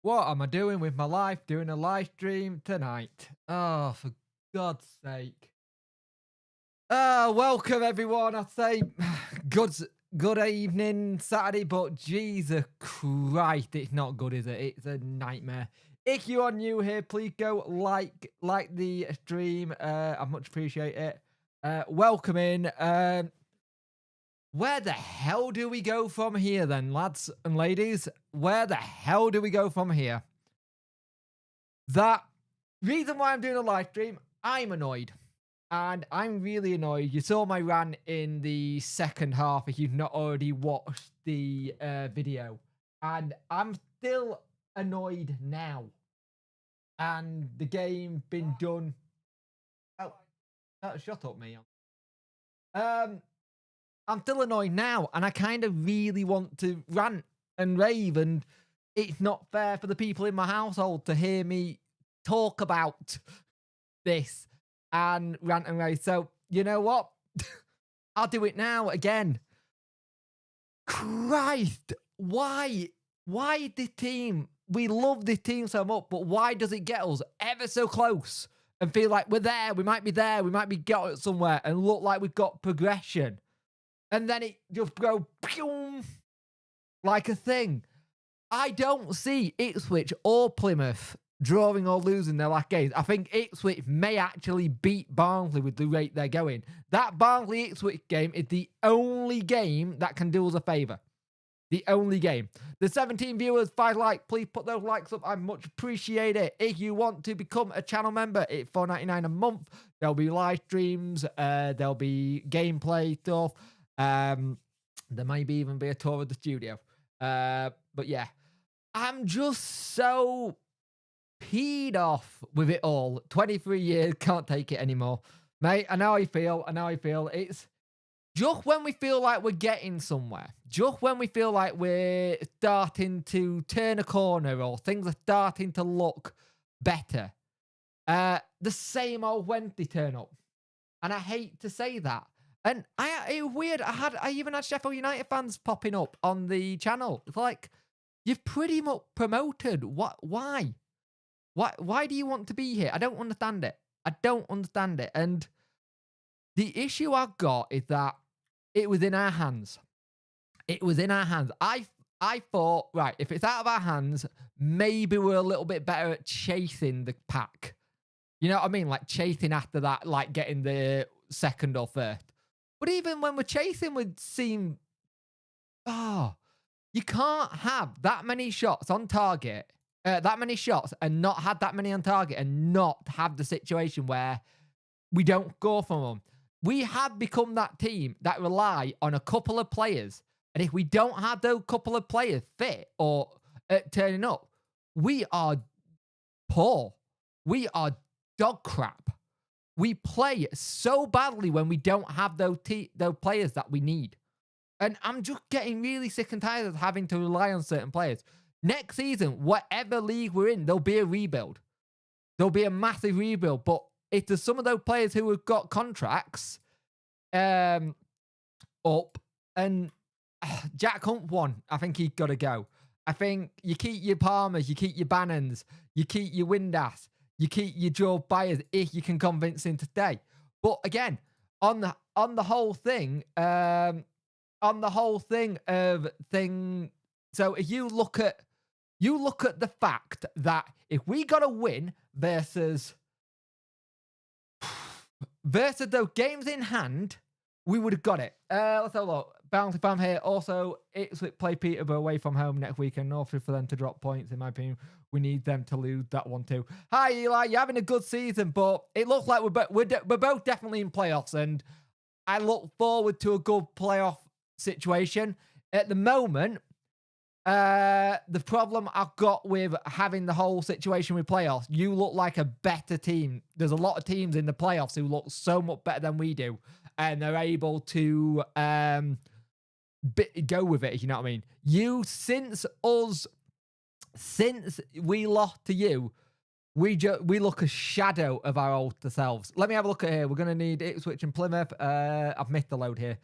What am I doing with my life? Doing a live stream tonight. Oh, for God's sake. Welcome everyone. I'd say good evening, Saturday, but Jesus Christ, it's not good, is it? It's a nightmare. If you are new here, please go like the stream. I much appreciate it. Welcome in. Where the hell do we go from here then, lads and ladies? Where the hell do we go from here? That reason why I'm doing a live stream, I'm annoyed. And I'm really annoyed. You saw my rant in the second half if you've not already watched the video. And I'm still annoyed now. And the game been done. Oh, shut up, me. I'm still annoyed now, and I kind of really want to rant and rave, and it's not fair for the people in my household to hear me talk about this and rant and rave. So, you know what? I'll do it now again. Christ, why this team? We love this team so much, but why does it get us ever so close and feel like we're there, we might be got somewhere and look like we've got progression? And then it just go pew, like a thing. I don't see Ipswich or Plymouth drawing or losing their last games. I think Ipswich may actually beat Barnsley with the rate they're going. That Barnsley-Ipswich game is the only game that can do us a favour. The only game. The 17 viewers, 5 likes. Please put those likes up. I much appreciate it. If you want to become a channel member, it's $4.99 a month. There'll be live streams. There'll be gameplay stuff. There might even be a tour of the studio. But yeah, I'm just so peed off with it all. 23 years, can't take it anymore. Mate, I know how you feel. It's just when we feel like we're getting somewhere, just when we feel like we're starting to turn a corner or things are starting to look better, the same old Wednesday turn up. And I hate to say that. And it was weird. I even had Sheffield United fans popping up on the channel. It's like, you've pretty much promoted. What? Why? Why do you want to be here? I don't understand it. And the issue I've got is that it was in our hands. I thought, right, if it's out of our hands, maybe we're a little bit better at chasing the pack. You know what I mean? Like chasing after that, like getting the second or first. But even when we're chasing, we'd seem, you can't have that many shots on target, that many shots and not have that many on target and not have the situation where we don't go from them. We have become that team that rely on a couple of players. And if we don't have those couple of players fit or turning up, we are poor. We are dog crap. We play so badly when we don't have those players that we need. And I'm just getting really sick and tired of having to rely on certain players. Next season, whatever league we're in, there'll be a rebuild. There'll be a massive rebuild. But if there's some of those players who have got contracts up, and Jack Hunt one, I think he's got to go. I think you keep your Palmers, you keep your Bannons, you keep your Windass, you keep your Joe Byers if you can convince him to stay. But again, on the whole thing, so if you look at the fact that if we got to win versus those games in hand, we would have got it. Let's have a look. Bounty fan here. Also, Ipswich play Peterborough away from home next week, and also for them to drop points, in my opinion. We need them to lose that one too. Hi, Eli. You're having a good season, but it looks like we're both definitely in playoffs, and I look forward to a good playoff situation. At the moment, the problem I've got with having the whole situation with playoffs, you look like a better team. There's a lot of teams in the playoffs who look so much better than we do, and they're able to go with it, if you know what I mean. Since we lost to you, we look a shadow of our old selves. Let me have a look at here. We're going to need Ipswich and Plymouth. I've missed the load here.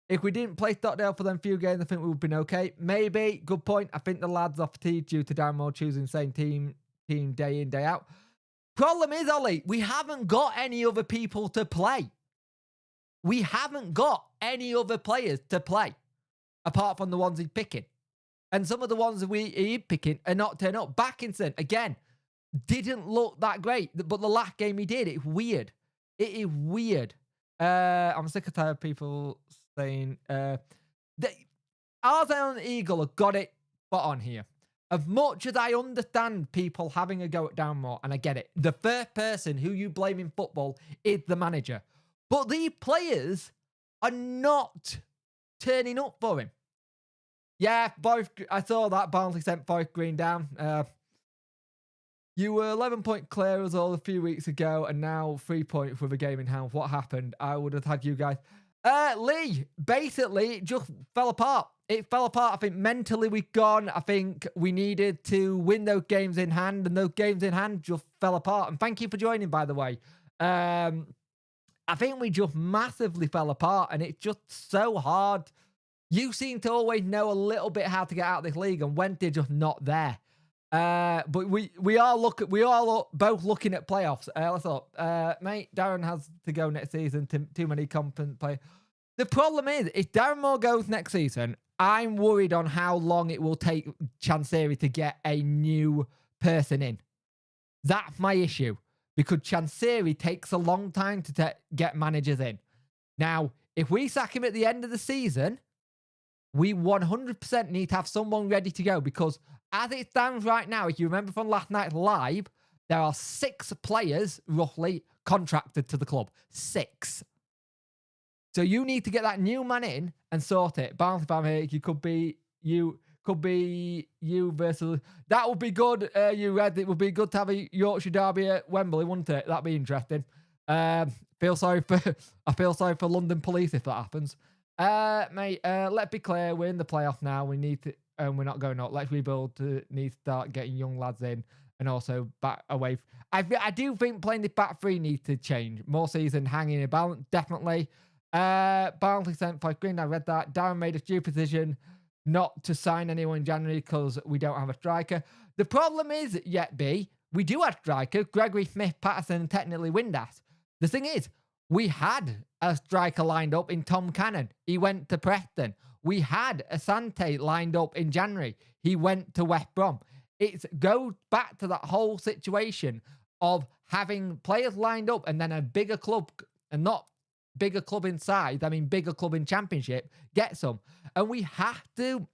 If we didn't play Stockdale for them few games, I think we would have been okay. Maybe. Good point. I think the lads are fatigued due to Darren Moore choosing the same team day in, day out. Problem is, Ollie, we haven't got any other people to play. We haven't got any other players to play apart from the ones he's picking. And some of the ones that he's picking are not turning up. Backinson, again, didn't look that great. But the last game he did, it's weird. It is weird. I'm sick and tired of people saying... Arzell Eagle have got it spot on here. As much as I understand people having a go at Downmore, and I get it, the first person who you blame in football is the manager. But these players are not turning up for him. Yeah, both. I saw that Barnsley sent Forest Green down. You were 11-point clear as all a few weeks ago, and now 3 points with a game in hand. What happened? I would have had you guys. Lee, basically, it just fell apart. It fell apart. I think mentally we've gone. I think we needed to win those games in hand, and those games in hand just fell apart. And thank you for joining, by the way. I think we just massively fell apart, and it's just so hard. You seem to always know a little bit how to get out of this league, and Wednesday just not there. But we are both looking at playoffs. Let's look. Mate, Darren has to go next season. Too many competent players. The problem is, if Darren Moore goes next season, I'm worried on how long it will take Chansiri to get a new person in. That's my issue. Because Chansiri takes a long time to get managers in. Now, if we sack him at the end of the season, we 100% need to have someone ready to go, because as it stands right now, if you remember from last night's live, there are 6 players, roughly, contracted to the club. 6. So you need to get that new man in and sort it. Barnsley fan here, you could be you versus... That would be good, you Red. It would be good to have a Yorkshire derby at Wembley, wouldn't it? That'd be interesting. I feel sorry for London police if that happens. Mate, let's be clear, we're in the playoff now. We need to, and we're not going up. Let's rebuild. Need to start getting young lads in, and also back away. I do think playing the back three needs to change. More season hanging about, definitely. Barnsley sent 5 green. I read that. Darren made a stupid decision not to sign anyone in January because we don't have a striker. The problem is, we do have striker. Gregory Smith, Patterson, and technically Windass. The thing is, we had a striker lined up in Tom Cannon. He went to Preston. We had Asante lined up in January. He went to West Brom. It goes back to that whole situation of having players lined up and then a bigger club, and not bigger club inside, I mean bigger club in Championship, get some. And we have to...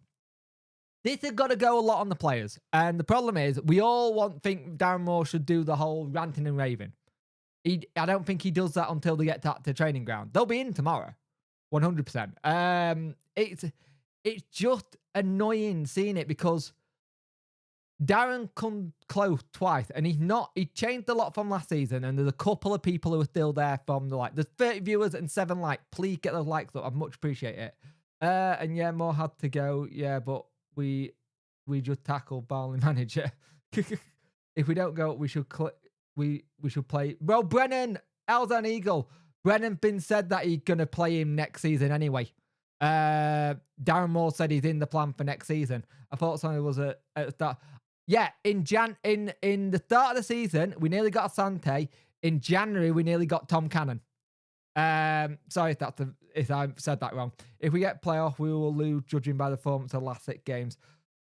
This has got to go a lot on the players. And the problem is, we all think Darren Moore should do the whole ranting and raving. I don't think he does that until they get to training ground. They'll be in tomorrow, 100%. It's just annoying seeing it, because Darren come close twice, and he changed a lot from last season, and there's a couple of people who are still there from the there's 30 viewers and 7 likes. Please get those likes up. I'd much appreciate it. And yeah, Moore had to go. Yeah, but we just tackled Barnley manager. If we don't go, we should we should play. Well, Brennan, Elzan Eagle. Brennan been said that he's going to play him next season anyway. Darren Moore said he's in the plan for next season. I thought something was at the start. Yeah, in the start of the season, we nearly got Asante. In January, we nearly got Tom Cannon. Sorry if I said that wrong. If we get playoff, we will lose, judging by the performance of the last 6 games.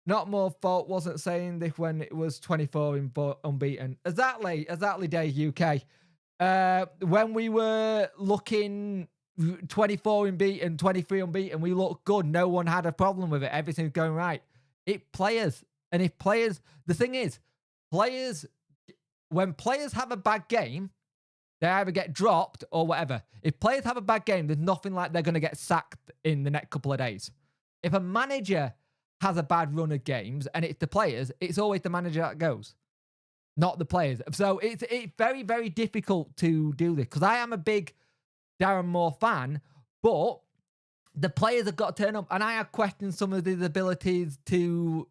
Not more fault. Wasn't saying this when it was 24 unbeaten. Exactly, Dave UK. When we were looking 24 unbeaten, 23 unbeaten, we looked good. No one had a problem with it. Everything's going right. The thing is, when players have a bad game, they either get dropped or whatever. If players have a bad game, there's nothing like they're going to get sacked in the next couple of days. If a manager has a bad run of games and it's the players, it's always the manager that goes, not the players. So it's very, very difficult to do this, because I am a big Darren Moore fan, but the players have got to turn up, and I have questioned some of his abilities to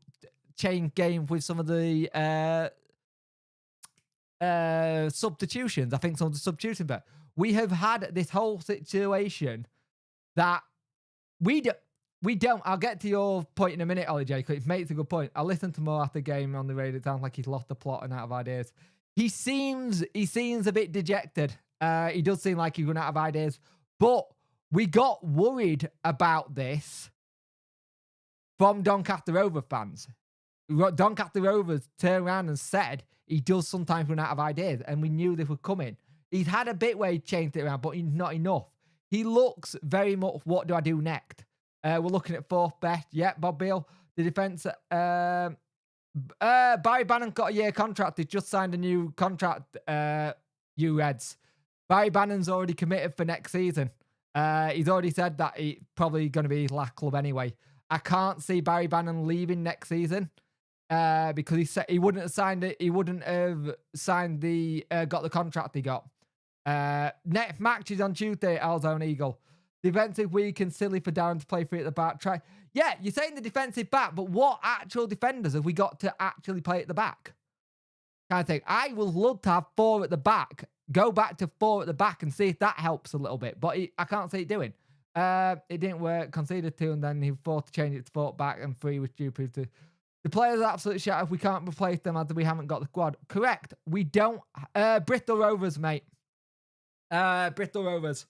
change game with some of the substitutions. I think some of the substitutions, but we have had this whole situation that We don't. I'll get to your point in a minute, Ollie J, because it makes a good point. I listened to Mo after the game on the radio. It sounds like he's lost the plot and out of ideas. He seems a bit dejected. He does seem like he's run out of ideas. But we got worried about this from Doncaster Rovers fans. Doncaster Rovers turned around and said he does sometimes run out of ideas, and we knew this was coming. He's had a bit where he changed it around, but he's not enough. He looks very much, what do I do next? We're looking at fourth best. Yeah, Bob Beale. The defence. Barry Bannon got a year contract. He's just signed a new contract, you Reds. Barry Bannon's already committed for next season. He's already said that he's probably going to be his last club anyway. I can't see Barry Bannon leaving next season because he said he wouldn't have signed it. He wouldn't have signed got the contract he got. Next match is on Tuesday at Alzone Eagle. Defensive weak and silly for Darren to play free at the back. Yeah, you're saying the defensive back, but what actual defenders have we got to actually play at the back? Kind of thing. I would love to have 4 at the back. Go back to 4 at the back and see if that helps a little bit. But I can't see it doing. It didn't work. Conceded 2 and then he forced to change it to 4 back and 3 was stupid. The players are absolute shit if we can't replace them as we haven't got the squad. Correct. We don't. Bristol Rovers, mate. Bristol Rovers.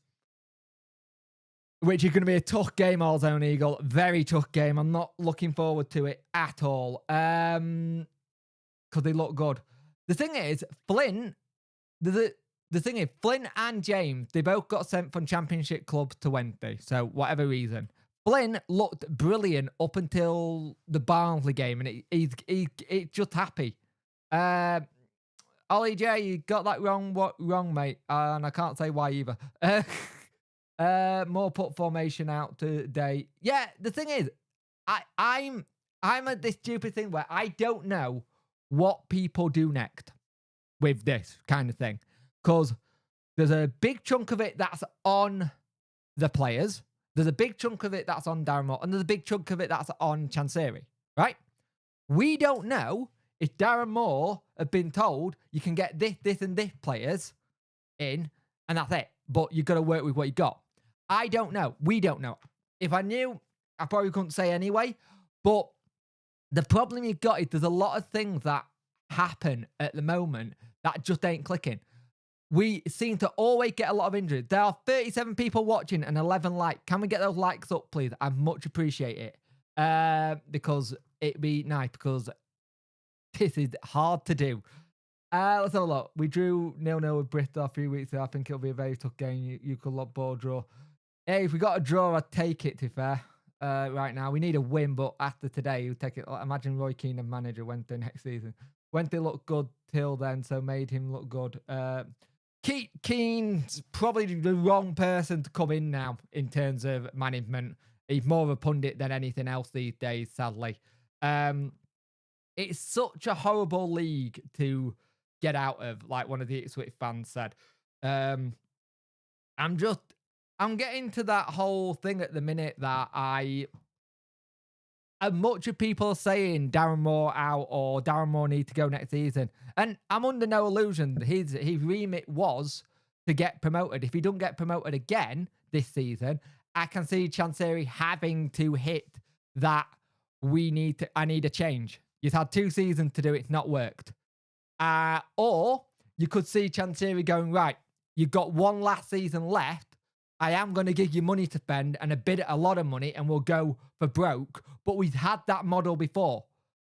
Which is going to be a tough game, Alzone Eagle. Very tough game. I'm not looking forward to it at all. Because they look good. The thing is, Flynn, the thing is, Flynn and James, they both got sent from Championship clubs to Wednesday. So, whatever reason. Flynn looked brilliant up until the Barnsley game. And he's just happy. Ollie J, you got that wrong, mate. And I can't say why either. More put formation out today. Yeah, the thing is, I'm at this stupid thing where I don't know what people do next with this kind of thing. Because there's a big chunk of it that's on the players. There's a big chunk of it that's on Darren Moore. And there's a big chunk of it that's on Chansiri. Right? We don't know if Darren Moore have been told you can get this and this players in, and that's it. But you've got to work with what you got. I don't know. We don't know. If I knew, I probably couldn't say anyway. But the problem you've got is there's a lot of things that happen at the moment that just ain't clicking. We seem to always get a lot of injuries. There are 37 people watching and 11 likes. Can we get those likes up, please? I much appreciate it. Because it'd be nice because this is hard to do. Let's have a look. We drew 0-0 with Bristol a few weeks ago. I think it'll be a very tough game. You could look ball draw. Hey, if we got a draw, I'd take it, to be fair. Right now, we need a win, but after today, we'll take it. Imagine Roy Keane and manager Wednesday next season. Wednesday looked good till then, so made him look good. Keane's probably the wrong person to come in now in terms of management. He's more of a pundit than anything else these days, sadly. It's such a horrible league to get out of, like one of the Ipswich fans said. I'm getting to that whole thing at the minute that much of people are saying Darren Moore out or Darren Moore need to go next season. And I'm under no illusion. His remit was to get promoted. If he don't get promoted again this season, I can see Chansiri having to hit that I need a change. You've had 2 seasons to do it. It's not worked. Or you could see Chansiri going, right, you've got 1 last season left. I am going to give you money to spend and a lot of money and we'll go for broke. But we've had that model before.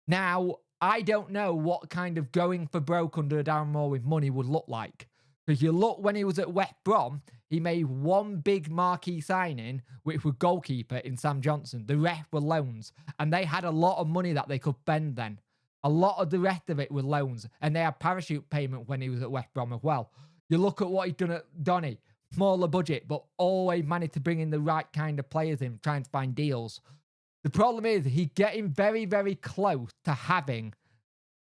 Now, I don't know what kind of going for broke under Darren Moore with money would look like. Because you look when he was at West Brom, he made 1 big marquee signing, which was goalkeeper in Sam Johnson. The rest were loans. And they had a lot of money that they could spend then. A lot of the rest of it were loans. And they had parachute payment when he was at West Brom as well. You look at what he's done at Donny. Smaller budget, but always managed to bring in the right kind of players in, trying to find deals. The problem is he's getting very, very close to having...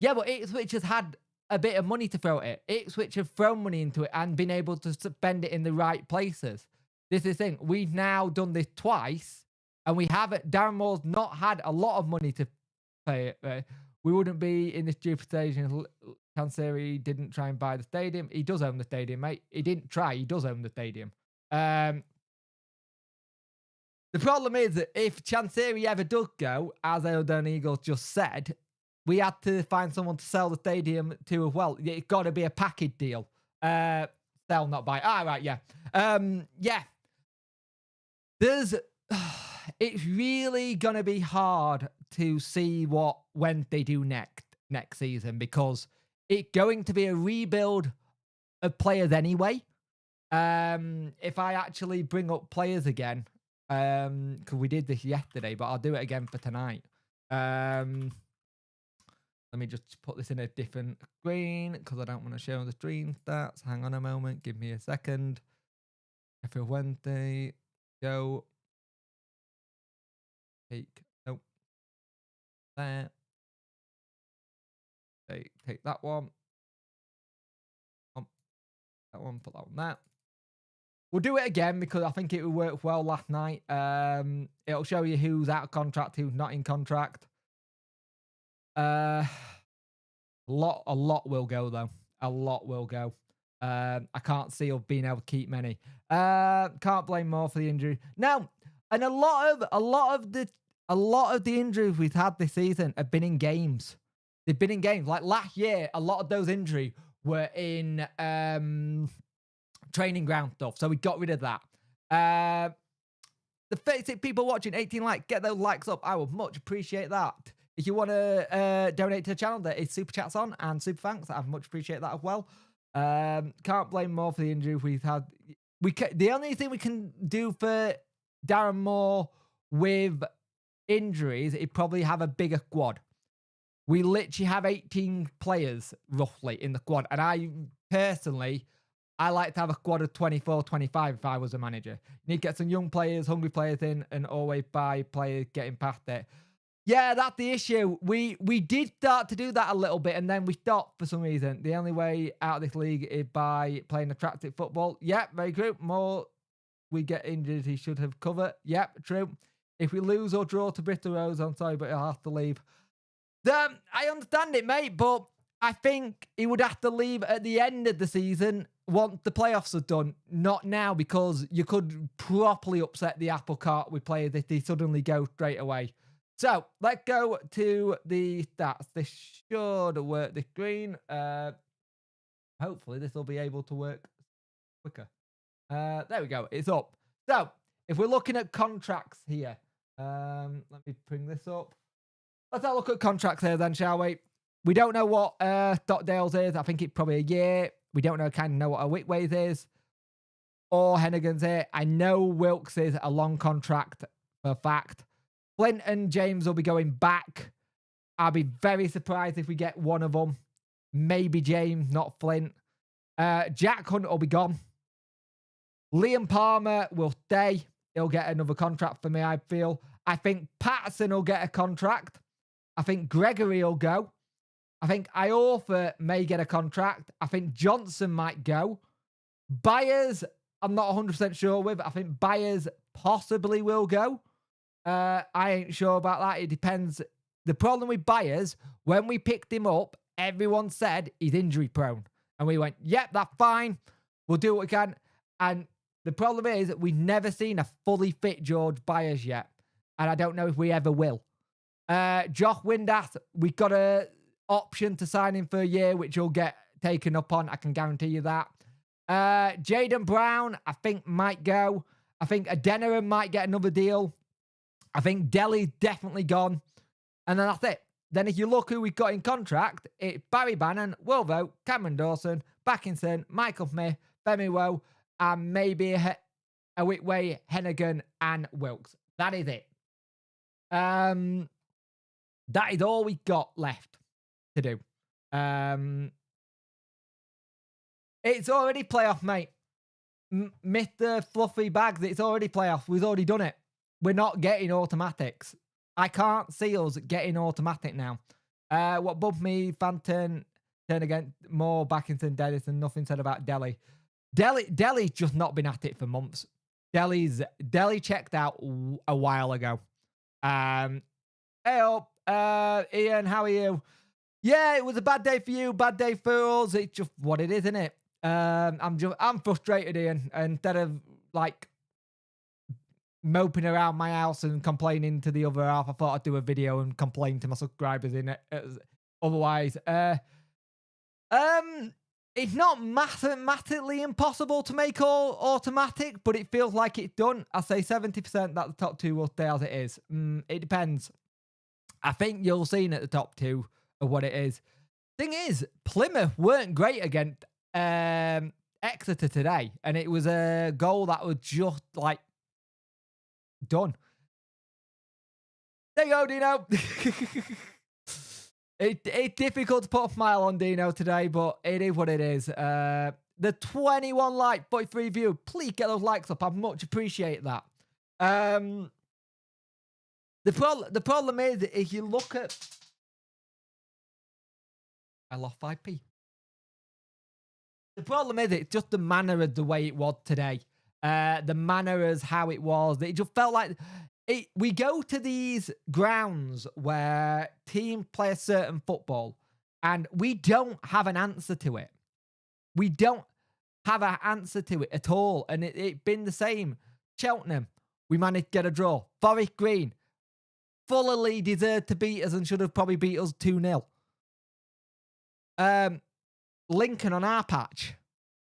Yeah, but Ipswich has had a bit of money to throw at it. Ipswich have thrown money into it and been able to spend it in the right places. This is the thing. We've now done this twice, and we haven't... Darren Moore's not had a lot of money to pay it. We wouldn't be in this stupid station. Chansiri didn't try and buy the stadium. He does own the stadium, mate. He didn't try. He does own the stadium. The problem is that if Chansiri ever does go, as Eldon Eagles just said, we had to find someone to sell the stadium to as well. It's got to be a package deal. Sell, not buy. Ah, right, yeah. Yeah. There's... it's really going to be hard to see when they do next season, because it's going to be a rebuild of players anyway. If I actually bring up players again, because we did this yesterday, but I'll do it again for tonight. Let me just put this in a different screen because I don't want to show the stream stats. Hang on a moment. Give me a second. Sheffield Wednesday. Go. Nope. There. Take that one. That one. Put that one there. We'll do it again because I think it worked well last night. It'll show you who's out of contract, who's not in contract. A lot will go though. A lot will go. I can't see us being able to keep many. Can't blame more for the injury. No, and a lot of the injuries we've had this season have been in games. They've been in games. Like last year, a lot of those injuries were in training ground stuff. So we got rid of that. The 36 people watching, 18 likes, get those likes up. I would much appreciate that. If you want to donate to the channel, there is super chats on and super thanks. I much appreciate that as well. Can't blame more for the injury we've had. The only thing we can do for Darren Moore with injuries is probably have a bigger squad. We literally have 18 players roughly in the squad, and I personally, I like to have a squad of 24, 25 if I was a manager. You need to get some young players, hungry players in, and always buy players getting past it. Yeah, that's the issue. We did start to do that a little bit, and then we stopped for some reason. The only way out of this league is by playing attractive football. Yep, very true. More we get injured, he should have covered. Yep, true. If we lose or draw to Bristol Rose, I'm sorry, but he'll have to leave. I understand it, mate, but I think he would have to leave at the end of the season once the playoffs are done. Not now, because you could properly upset the apple cart with players if they suddenly go straight away. So, let's go to the stats. This should work the screen. Hopefully, this will be able to work quicker. There we go. It's up. So, if we're looking at contracts here, let me bring this up. Let's have a look at contracts here then, shall we? We don't know what Stockdale's is. I think it's probably a year. We don't know what a Whitways is. Or Hennigan's here. I know Wilkes is a long contract for a fact. Flint and James will be going back. I'll be very surprised if we get one of them. Maybe James, not Flint. Jack Hunt will be gone. Liam Palmer will stay. He'll get another contract for me, I feel. I think Patterson will get a contract. I think Gregory will go. I think Iorfa may get a contract. I think Johnson might go. Byers, I'm not 100% sure with. I think Byers possibly will go. I ain't sure about that. It depends. The problem with Byers, when we picked him up, everyone said he's injury prone. And we went, yep, that's fine. We'll do what we can. And the problem is that we've never seen a fully fit George Byers yet. And I don't know if we ever will. Josh Windass, we got a option to sign him for a year, which will get taken up on. I can guarantee you that. Jaden Brown, I think, might go. I think Adeniran might get another deal. I think Delhi's definitely gone. And then that's it. Then if you look who we've got in contract, it's Barry Bannon, Will Vogt, Cameron Dawson, Backinson, Michael Smith, Femi Woe, and maybe a Whitway, Hennigan, and Wilkes. That is it. That is all we got left to do. It's already playoff, mate. Mr. Fluffy Bags, it's already playoff. We've already done it. We're not getting automatics. I can't see us getting automatic now. What bumped me, Fanton, turn again, more Backinson, Dennis, and nothing said about Delhi. Delhi's just not been at it for months. Delhi checked out a while ago. Hey up, Ian, how are you? Yeah, it was a bad day for you, bad day for us. It's just what it is, isn't it? I'm frustrated, Ian. Instead of like moping around my house and complaining to the other half. I thought I'd do a video and complain to my subscribers in it. Otherwise, it's not mathematically impossible to make all automatic, but it feels like it's done. I say 70% that the top two will stay as it is. It depends. I think you'll see at the top two of what it is. Thing is, Plymouth weren't great against Exeter today, and it was a goal that was just like done. There you go, Dino. It's difficult to put a smile on Dino today, but it is what it is. The 21 like, 43 view. Please get those likes up. I much appreciate that. The problem is, if you look at... I lost 5p. The problem is, it's just the manner of the way it was today. The manner as how it was. It just felt like... we go to these grounds where teams play a certain football and we don't have an answer to it. We don't have an answer to it at all. And it's been the same. Cheltenham, we managed to get a draw. Forest Green, fully deserved to beat us and should have probably beat us 2-0. Lincoln on our patch,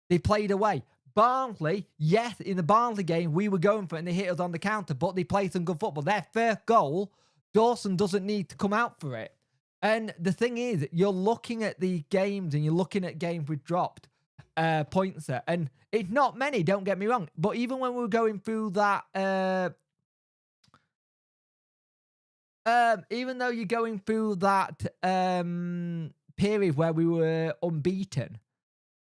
they played away. Barnsley, yes, in the Barnsley game, we were going for it and they hit us on the counter, but they played some good football. Their first goal, Dawson doesn't need to come out for it. And the thing is, you're looking at the games and you're looking at games we've dropped points at. And it's not many, don't get me wrong. But even when we were going through that, even though you're going through that period where we were unbeaten,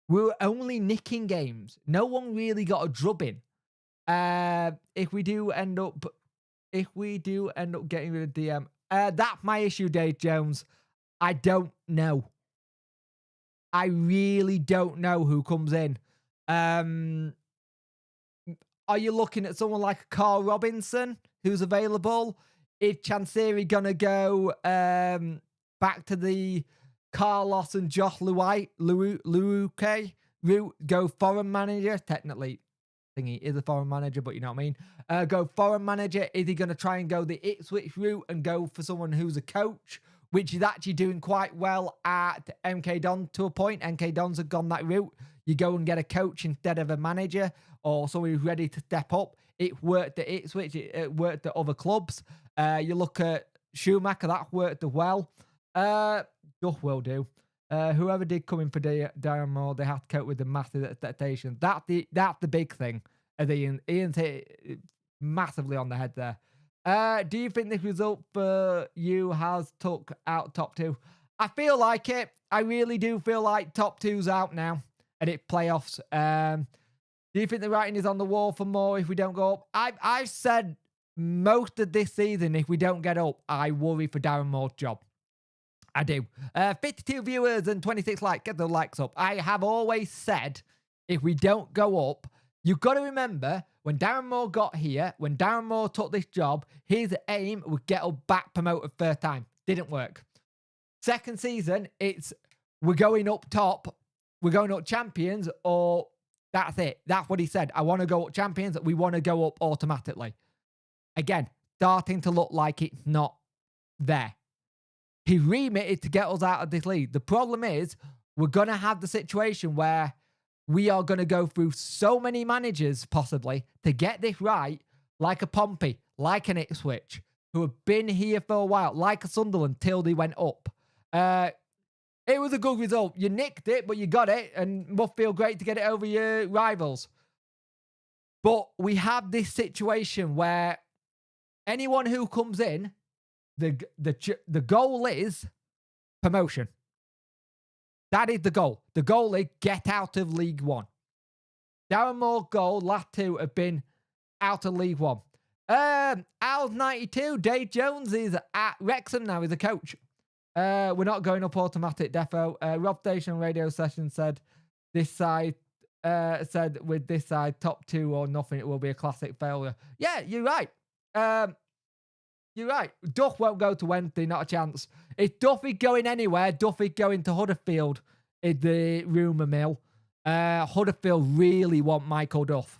we were only nicking games. No one really got a drubbing. If we do end up getting rid of DM, that's my issue, Dave Jones. I don't know. I really don't know who comes in. Are you looking at someone like Carl Robinson who's available? Is Chansiri gonna go back to the Carlos and Josh Luuke route, go foreign manager? Technically, I think he is a foreign manager, but you know what I mean. Go foreign manager. Is he going to try and go the Ipswich route and go for someone who's a coach, which is actually doing quite well at MK Dons to a point? MK Dons have gone that route. You go and get a coach instead of a manager or someone who's ready to step up. It worked at Ipswich. It worked at other clubs. You look at Schumacher, that worked well. Duff will do. Whoever did come in for Darren Moore, they have to cope with the massive expectations. That's the big thing. Ian's hit massively on the head there. Do you think this result for you has took out top two? I feel like it. I really do feel like top two's out now, and it's playoffs. Do you think the writing is on the wall for more if we don't go up? I've said most of this season, if we don't get up, I worry for Darren Moore's job. I do. 52 viewers and 26 likes. Get the likes up. I have always said, if we don't go up, you've got to remember, when Darren Moore got here, when Darren Moore took this job, his aim was get us back promoted first time. Didn't work. Second season, it's we're going up top, we're going up champions, or that's it. That's what he said. I want to go up champions. We want to go up automatically. Again, starting to look like it's not there. He remit to get us out of this league. The problem is, we're going to have the situation where we are going to go through so many managers, possibly, to get this right, like a Pompey, like an Ipswich, who have been here for a while, like a Sunderland, till they went up. It was a good result. You nicked it, but you got it, and must feel great to get it over your rivals. But we have this situation where anyone who comes in, the goal is promotion. That is the goal. The goal is get out of League One. Darren Moore's goal, last two have been out of League One. Al's 92, Dave Jones is at Wrexham now, he's a coach. We're not going up automatic defo. Rob Station radio session said with this side, top two or nothing, it will be a classic failure. Yeah, you're right. You're right. Duff won't go to Wednesday, not a chance. If Duff is going anywhere, Duff is going to Huddersfield, is the rumour mill. Huddersfield really want Michael Duff.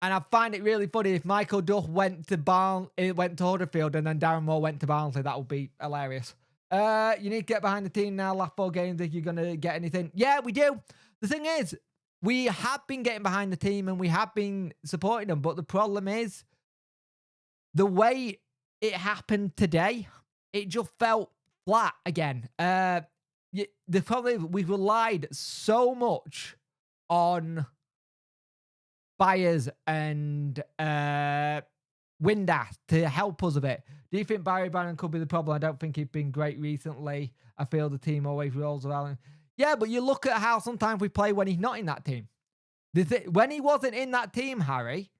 And I find it really funny if Michael Duff went to Huddersfield and then Darren Moore went to Barnsley. That would be hilarious. You need to get behind the team now. Last 4 games if you're going to get anything. Yeah, we do. The thing is, we have been getting behind the team and we have been supporting them. But the problem is, the way it happened today, it just felt flat again. The problem is we relied so much on Byers and Windass to help us a bit. Do you think Barry Bannon could be the problem? I don't think he's been great recently. I feel the team always rolls around. Yeah, but you look at how sometimes we play when he's not in that team. When he wasn't in that team, Harry,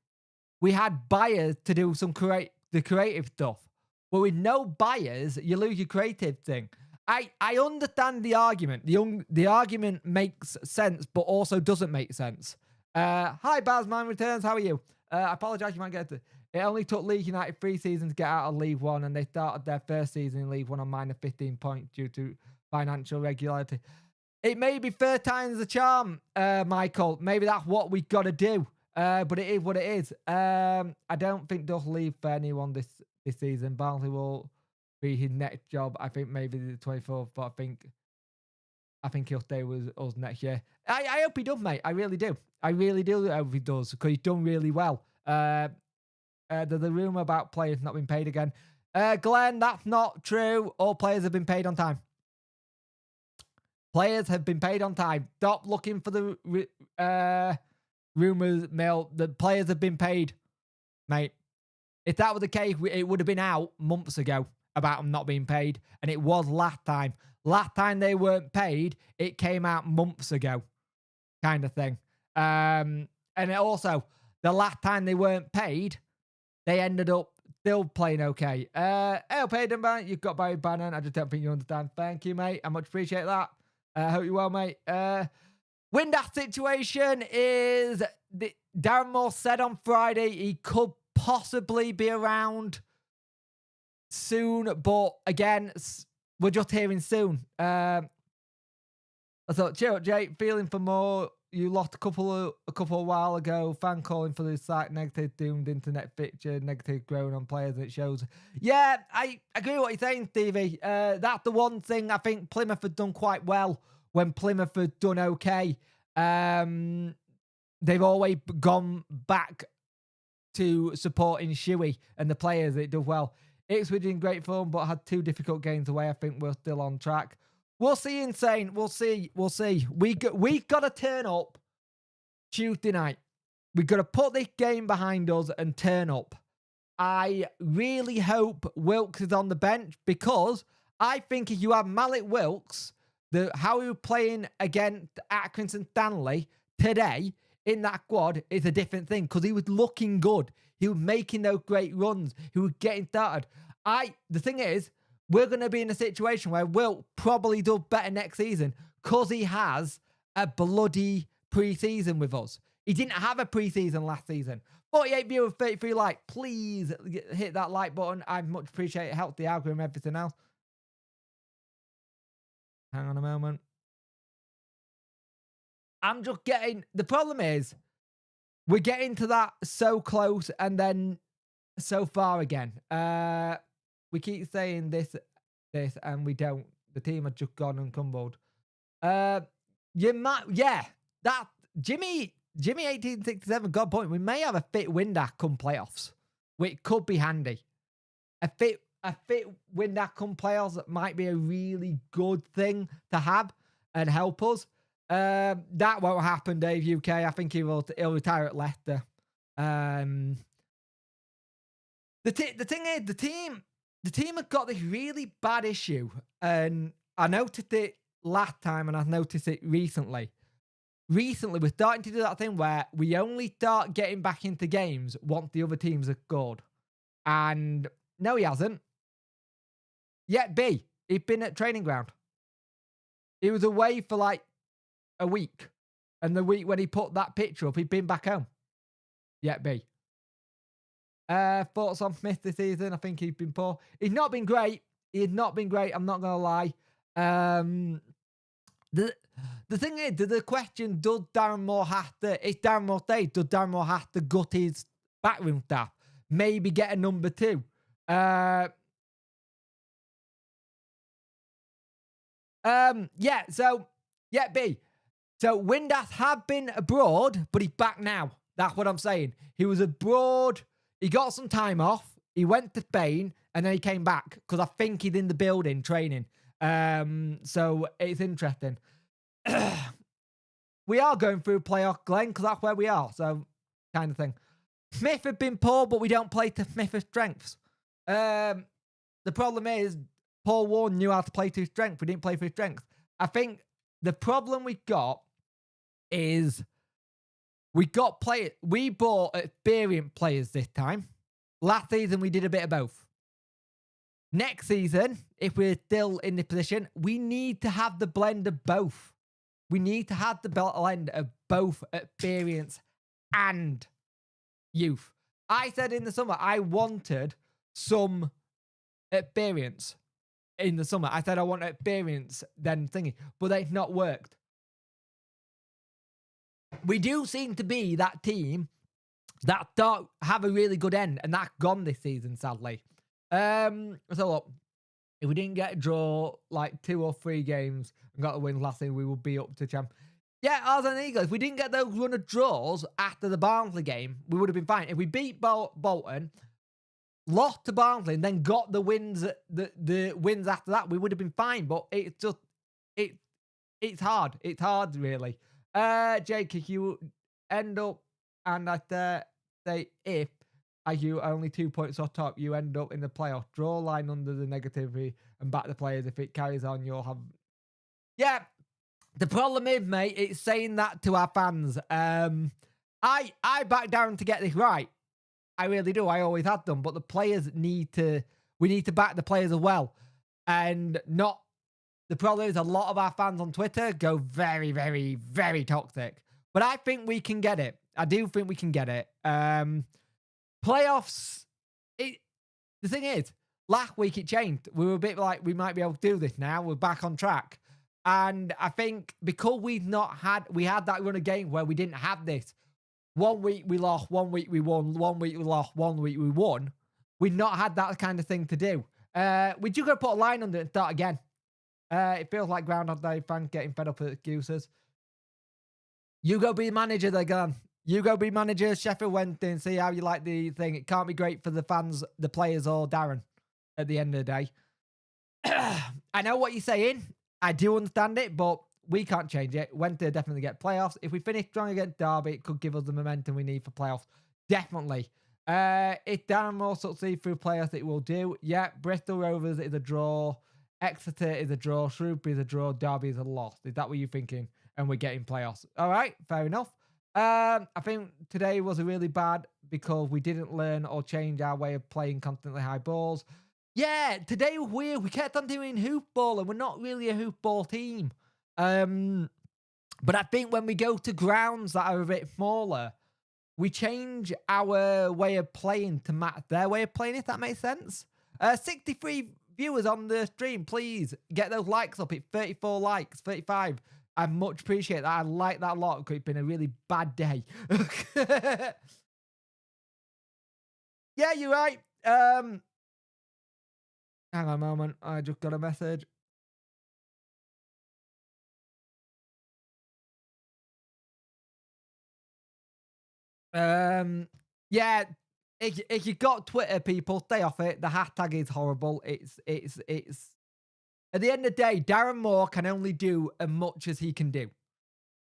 we had Byers to do some the creative stuff. But with no Byers, you lose your creative thing. I understand the argument. The argument makes sense, but also doesn't make sense. Hi, Bazman returns. How are you? I apologise. You might get it. It only took Leeds United 3 seasons to get out of League One, and they started their first season in League One on minus 15 points due to financial regularity. It may be third time's the charm, Michael. Maybe that's what we got to do. But it is what it is. I don't think Duff leave for anyone this season. Barnsley will be his next job. I think maybe the 24th, but I think he'll stay with us next year. I hope he does, mate. I really do. I really do hope he does, because he's done really well. There's a rumour about players not being paid again. Glenn, that's not true. All players have been paid on time. Players have been paid on time. Stop looking for the rumours mill. The players have been paid, mate. If that were the case, it would have been out months ago about them not being paid. And it was last time. Last time they weren't paid, it came out months ago, kind of thing. And also, the last time they weren't paid, they ended up still playing okay. Hey, Payden Bannon, you've got Barry Bannon. I just don't think you understand. Thank you, mate. I much appreciate that. Hope you're well, mate. Windass situation is, Darren Moore said on Friday he could possibly be around soon, but again, we're just hearing soon. I thought, cheer up, Jake. Feeling for more. You lost a couple of while ago. Fan calling for the site negative, doomed internet picture, negative growing on players, and it shows. Yeah, I agree with what you're saying, Stevie. That's the one thing I think Plymouth had done quite well when Plymouth had done okay. They've always gone back to supporting Shuey and the players. It does well. Ipswich in great form, but had 2 difficult games away. I think we're still on track. We'll see, Insane. We'll see. We got to turn up Tuesday night. We got to put this game behind us and turn up. I really hope Wilkes is on the bench, because I think if you have Malik Wilkes, how he was playing against Atkinson Stanley today in that squad is a different thing, because he was looking good. He was making those great runs. He was getting started. The thing is, we're going to be in a situation where Wilt probably does better next season because he has a bloody pre-season with us. He didn't have a pre-season last season. 48 viewers, 33 like. Please hit that like button. I much appreciate it. Helps the algorithm and everything else. Hang on a moment. I'm just getting... The problem is, we're getting to that so close and then so far again. We keep saying this, and we don't. The team had just gone and crumbled. You might... Yeah. That... Jimmy 1867 got a point. We may have a fit Windass come playoffs, which could be handy. A fit Windass come playoffs might be a really good thing to have and help us. That won't happen, Dave UK. I think he'll retire at Leicester. The thing is, the team have got this really bad issue, and I noticed it last time, and I've noticed it recently. Recently, we're starting to do that thing where we only start getting back into games once the other teams have scored. And no, he hasn't. Yet B, he's been at training ground. He was away for like a week. And the week when he put that picture up, he'd been back home. Yet B. Thoughts on Smith this season? I think he's been poor. He's not been great. He had not been great. I'm not going to lie. The thing is, the question, does Darren Moore have to, if Darren Moore stays, does Darren Moore have to gut his backroom staff? Maybe get a number 2. Yeah, B. So Windass had been abroad, but he's back now. That's what I'm saying. He was abroad. He got some time off. He went to Spain, and then he came back because I think he's in the building training. So it's interesting. We are going through playoff, Glenn, because that's where we are. So kind of thing. Smith had been poor, but we don't play to Smith's strengths. The problem is Paul Warren knew how to play to his strength. We didn't play for his strengths. I think the problem we got is we bought experienced players this time. Last season, we did a bit of both. Next season, if we're still in the position, we need to have the blend of both. We need to have the blend of both experience and youth. I said in the summer, I wanted some experience in the summer. I said I want experience, then thinking, but it's not worked. We do seem to be that team that don't have a really good end, and that's gone this season, sadly. So look, if we didn't get a draw like 2 or 3 games and got a win last season, we would be up to champ. Yeah, ours and Eagles. If we didn't get those run of draws after the Barnsley game, we would have been fine. If we beat Bolton, lost to Barnsley, and then got the wins, the wins after that, we would have been fine. But it's just, it's hard. It's hard, really. Jake, if you end up, and I say if, as you are only 2 points off top, you end up in the playoff. Draw a line under the negativity and back the players. If it carries on, you'll have... Yeah, the problem is, mate, it's saying that to our fans. I back down to get this right. I really do. I always have done. But the players need to... We need to back the players as well. And not... The problem is a lot of our fans on Twitter go very, very, very toxic. But I think we can get it. I do think we can get it. Playoffs, the thing is, last week it changed. We were a bit like, we might be able to do this now. We're back on track. And I think because we had that run of game where we didn't have this. 1 week we lost, 1 week we won, 1 week we lost, 1 week we won. We've not had that kind of thing to do. We do got to put a line under it and start again. It feels like Groundhog Day fans getting fed up with excuses. You go be manager, they're gone. You go be manager, Sheffield Wednesday, and see how you like the thing. It can't be great for the fans, the players, or Darren at the end of the day. I know what you're saying. I do understand it, but we can't change it. Wednesday definitely get playoffs. If we finish strong against Derby, it could give us the momentum we need for playoffs. Definitely. If Darren Moore succeeds through playoffs, it will do. Yeah, Bristol Rovers is a draw. Exeter is a draw. Shrewsbury is a draw. Derby is a loss. Is that what you're thinking? And we're getting playoffs. All right, fair enough. I think today was a really bad because we didn't learn or change our way of playing constantly high balls. Yeah, today was weird. We kept on doing hoop ball, and we're not really a hoop ball team. But I think when we go to grounds that are a bit smaller, we change our way of playing to match their way of playing, if that makes sense. 63 viewers on the stream, please get those likes up. It's 34 likes, 35. I much appreciate that. I like that a lot because it's been a really bad day. Yeah, you're right. Hang on a moment. I just got a message. Yeah, if you got Twitter, people, stay off it. The hashtag is horrible. It's at the end of the day, Darren Moore can only do as much as he can do.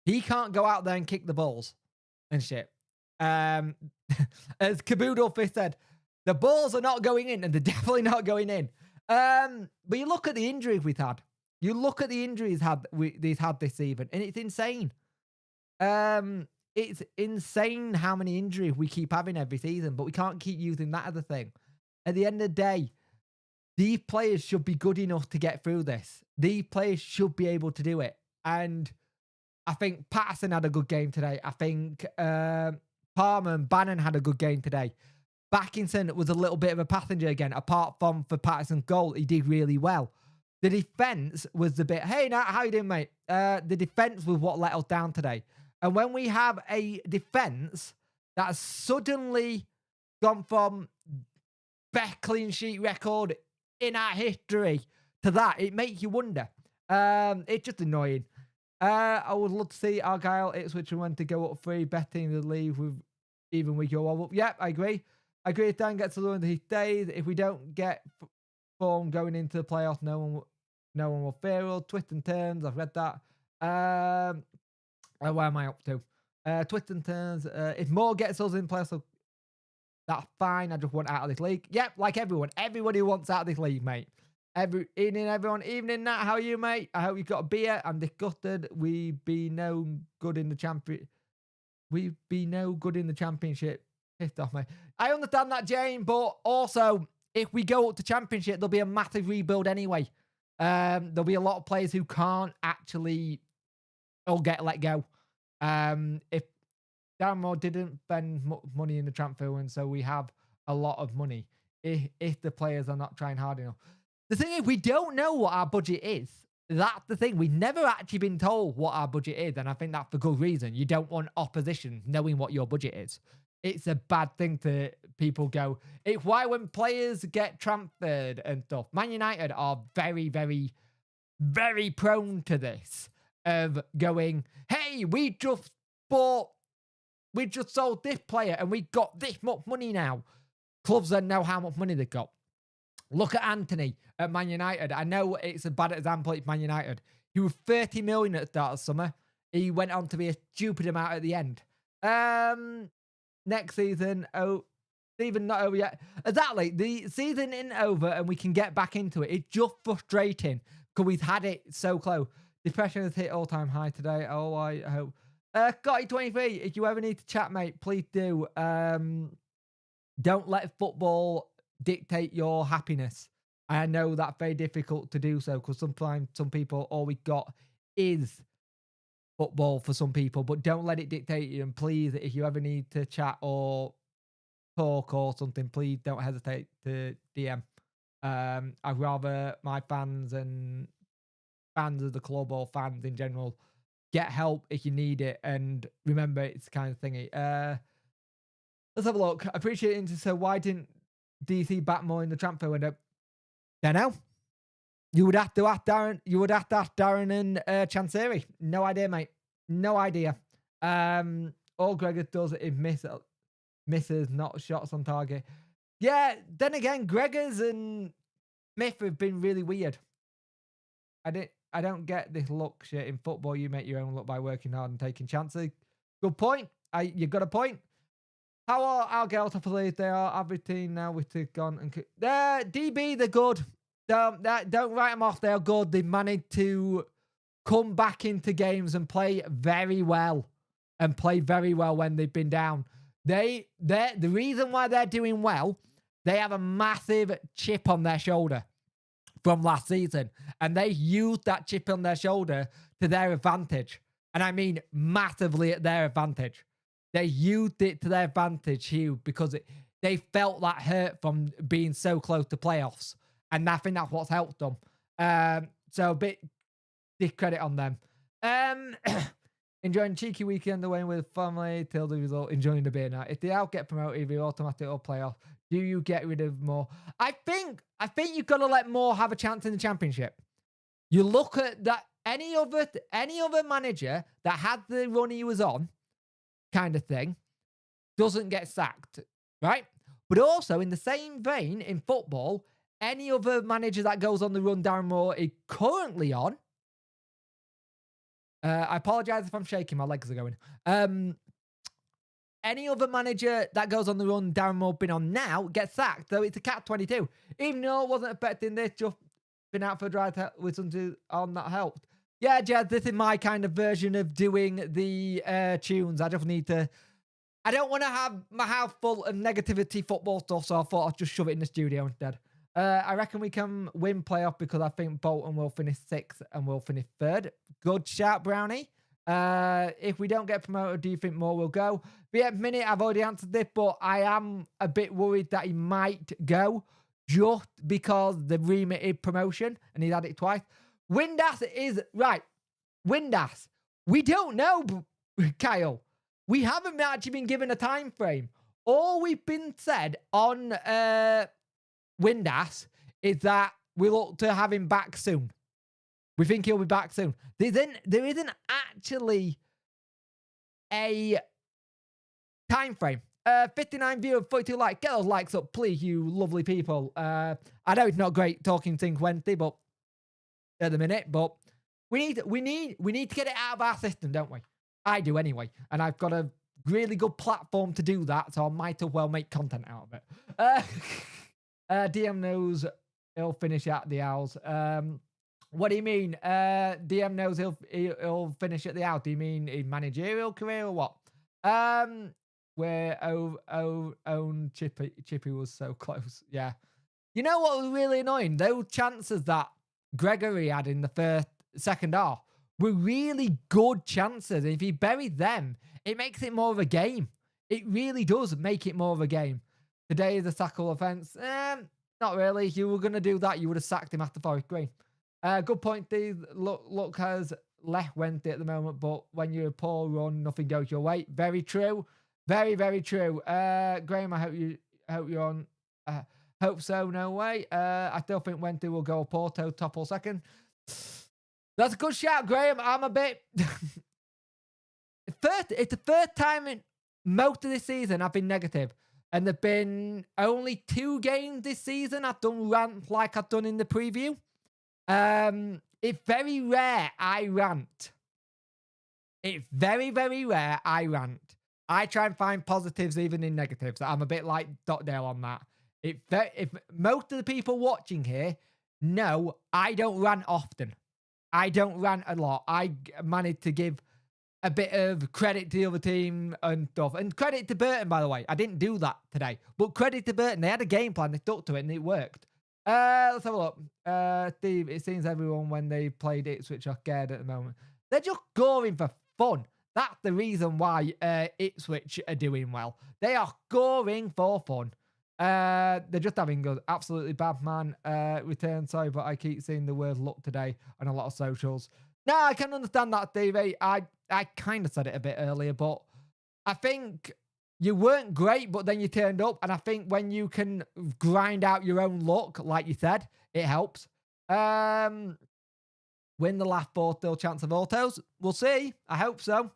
He can't go out there and kick the balls and shit. As Caboodle Fish said, the balls are not going in, and they're definitely not going in. But you look at the injuries we've had. You look at the injuries they've had this season, and it's insane. It's insane how many injuries we keep having every season, but we can't keep using that as a thing. At the end of the day, these players should be good enough to get through this. These players should be able to do it. And I think Patterson had a good game today. I think Palmer and Bannon had a good game today. Backinson was a little bit of a passenger again. Apart from for Patterson's goal, he did really well. The defense was the bit. Hey, Nat, how you doing, mate? The defense was what let us down today. And when we have a defense that's suddenly gone from best clean sheet record in our history to that, it makes you wonder. It's just annoying. I would love to see Argyle, Ipswich, and when to go up 3, betting the league with even we go all up. Yep, I agree. I agree if Dan gets to learn his days. If we don't get form going into the playoffs, no one will fear us. Twist and turns, I've read that. Where am I up to? Twist and turns. If more gets us in playoffs, that's fine. I just want out of this league. Yep, like everyone. Everybody wants out of this league, mate. Evening, everyone. Evening, Nat. How are you, mate? I hope you got a beer. I'm disgusted. We be no good in the champion. We be no good in the championship. Pissed off, mate. I understand that, Jane, but also, if we go up to championship, there'll be a massive rebuild anyway. There'll be a lot of players who can't actually or get let go. If Darren Moore didn't spend money in the transfer window, so we have a lot of money if the players are not trying hard enough. The thing is, we don't know what our budget is. That's the thing. We've never actually been told what our budget is, and I think that's for good reason. You don't want opposition knowing what your budget is. It's a bad thing to people go. It's why when players get transferred and stuff, Man United are very, very, very prone to this of going, hey, we just sold this player and we got this much money now. Clubs don't know how much money they've got. Look at Anthony at Man United. I know it's a bad example at Man United. He was 30 million at the start of summer. He went on to be a stupid amount at the end. Next season, even not over yet. Exactly. The season isn't over and we can get back into it. It's just frustrating because we've had it so close. Depression has hit all-time high today. Oh, I hope. Scotty23, if you ever need to chat, mate, please do. Don't let football dictate your happiness. I know that's very difficult to do so because sometimes some people, all we got is football for some people, but don't let it dictate you. And please, if you ever need to chat or talk or something, please don't hesitate to DM. I'd rather my fans and fans of the club or fans in general get help if you need it. And remember, it's the kind of thingy. Let's have a look. I appreciate it. So why didn't DC back more in the transfer window? Don't know. You would have to ask Darren. You would have to ask Darren and Chansiri. No idea, mate. No idea. All Gregor does is misses, not shots on target. Yeah. Then again, Gregor's and Smith have been really weird. I don't get this luck shit in football. You make your own luck by working hard and taking chances. Good point. You've got a point. How are our girls top of the league? They are averaging now with the gone and DB. They're good. Don't write them off. They are good. They managed to come back into games and play very well, and play very well when they've been down. The reason why they're doing well, they have a massive chip on their shoulder from last season, and they used that chip on their shoulder to their advantage, and I mean massively at their advantage. They used it to their advantage, Hugh, because they felt that hurt from being so close to playoffs. And I think that's what's helped them. So a bit discredit on them. Enjoying cheeky weekend away with family till the result. Enjoying the beer night. If they out get promoted, either automatic or playoff, do you get rid of Moore? I think you've got to let Moore have a chance in the championship. You look at that. Any other manager that had the run he was on, kind of thing, doesn't get sacked, right? But also, in the same vein, in football, any other manager that goes on the run Darren Moore is currently on. I apologize if I'm shaking, my legs are going. Any other manager that goes on the run Darren Moore been on now gets sacked, so it's a catch-22. Even though it wasn't affecting this, just been out for a drive with something on that helped. Yeah, Jed, this is my kind of version of doing the tunes. I just need to... I don't want to have my house full of negativity football stuff, so I thought I'd just shove it in the studio instead. I reckon we can win playoff because I think Bolton will finish 6th and we'll finish 3rd. Good shout, Brownie. If we don't get promoted, do you think more will go? But yeah, minute, I've already answered this, but I am a bit worried that he might go just because the remitted promotion and he's had it twice. Windass is right. Windass. We don't know, Kyle. We haven't actually been given a time frame. All we've been said on Windass is that we look to have him back soon. We think he'll be back soon. There isn't actually a time frame. 59 viewers, 42 likes. Get those likes up, please, you lovely people. I know it's not great talking Think Wednesday, but at the minute, but we need to get it out of our system, don't we? I do anyway, and I've got a really good platform to do that, so I might as well make content out of it. DM knows he'll finish at the Owls. What do you mean? DM knows he'll finish at the Owls. Do you mean a managerial career or what? Where own Chippy was so close. Yeah. You know what was really annoying? Those chances that Gregory had in the second half were really good chances. If he buried them, it makes it more of a game. It really does make it more of a game. Today is a tackle offence. Not really. If you were going to do that, you would have sacked him after Forest Green. Good point, Steve. Look has left Wednesday at the moment, but when you're a poor run, nothing goes your way. Very true. Very, very true. Graham, I hope you're on. Hope so, no way. I still think Wednesday will go Porto top or second. That's a good shout, Graham. I'm a bit... It's the first time in most of this season I've been negative. And there've been only 2 games this season I've done rant like I've done in the preview. It's very rare I rant. It's very, very rare I rant. I try and find positives even in negatives. I'm a bit like Dotdale on that. If most of the people watching here know I don't rant often. I don't rant a lot. I managed to give a bit of credit to the other team and stuff. And credit to Burton, by the way. I didn't do that today. But credit to Burton. They had a game plan. They stuck to it and it worked. Let's have a look. Steve, it seems everyone when they played Ipswich are scared at the moment. They're just going for fun. That's the reason why Ipswich are doing well. They are scoring for fun. They're just having good, absolutely bad man return. Sorry, but I keep seeing the word luck today on a lot of socials. No, I can understand that, Stevie. I kind of said it a bit earlier, but I think you weren't great, but then you turned up. And I think when you can grind out your own luck, like you said, it helps. Win the last 4, still chance of autos. We'll see. I hope so.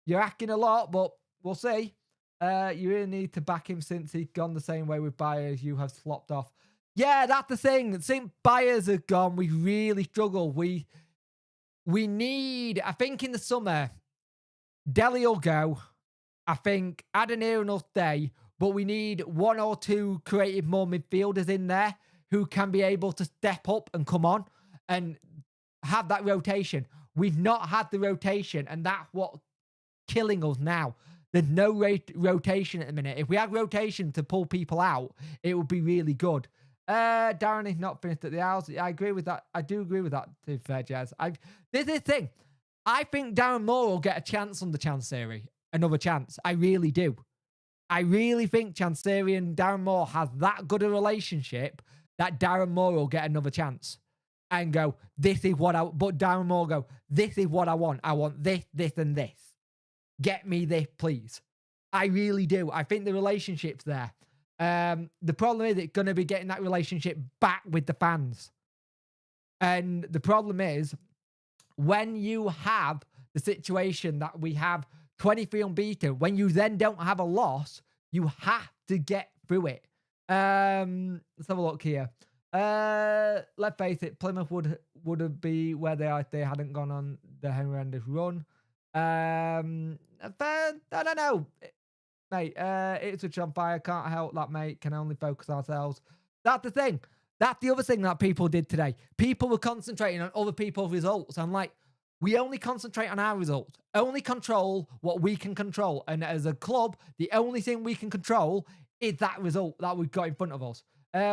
You're hacking a lot, but we'll see. You really need to back him since he's gone the same way with Byers. You have slopped off. Yeah, that's the thing. Since Byers has gone, we really struggle. We need, I think in the summer, Delhi will go. I think Adenir will stay, but we need 1 or 2 creative more midfielders in there who can be able to step up and come on and have that rotation. We've not had the rotation, and that's what's killing us now. There's no rotation at the minute. If we had rotation to pull people out, it would be really good. Darren is not finished at the Owls. I agree with that. I do agree with that, to be fair, Jazz. This is the thing. I think Darren Moore will get a chance on the Chancery. Another chance. I really do. I really think Chancery and Darren Moore has that good a relationship that Darren Moore will get another chance. And go, this is what but Darren Moore go, this is what I want. I want this, this, and this. Get me this, please. I really do. I think the relationship's there. The problem is it's going to be getting that relationship back with the fans. And the problem is when you have the situation that we have 23 unbeaten, when you then don't have a loss, you have to get through it. Let's have a look here. Let's face it, Plymouth would be where they are if they hadn't gone on the horrendous run. I don't know, mate. Ipswich on fire. Can't help that, mate. Can only focus ourselves. That's the thing. That's the other thing that people did today. People were concentrating on other people's results. I'm like, we only concentrate on our results. Only control what we can control. And as a club, the only thing we can control is that result that we've got in front of us.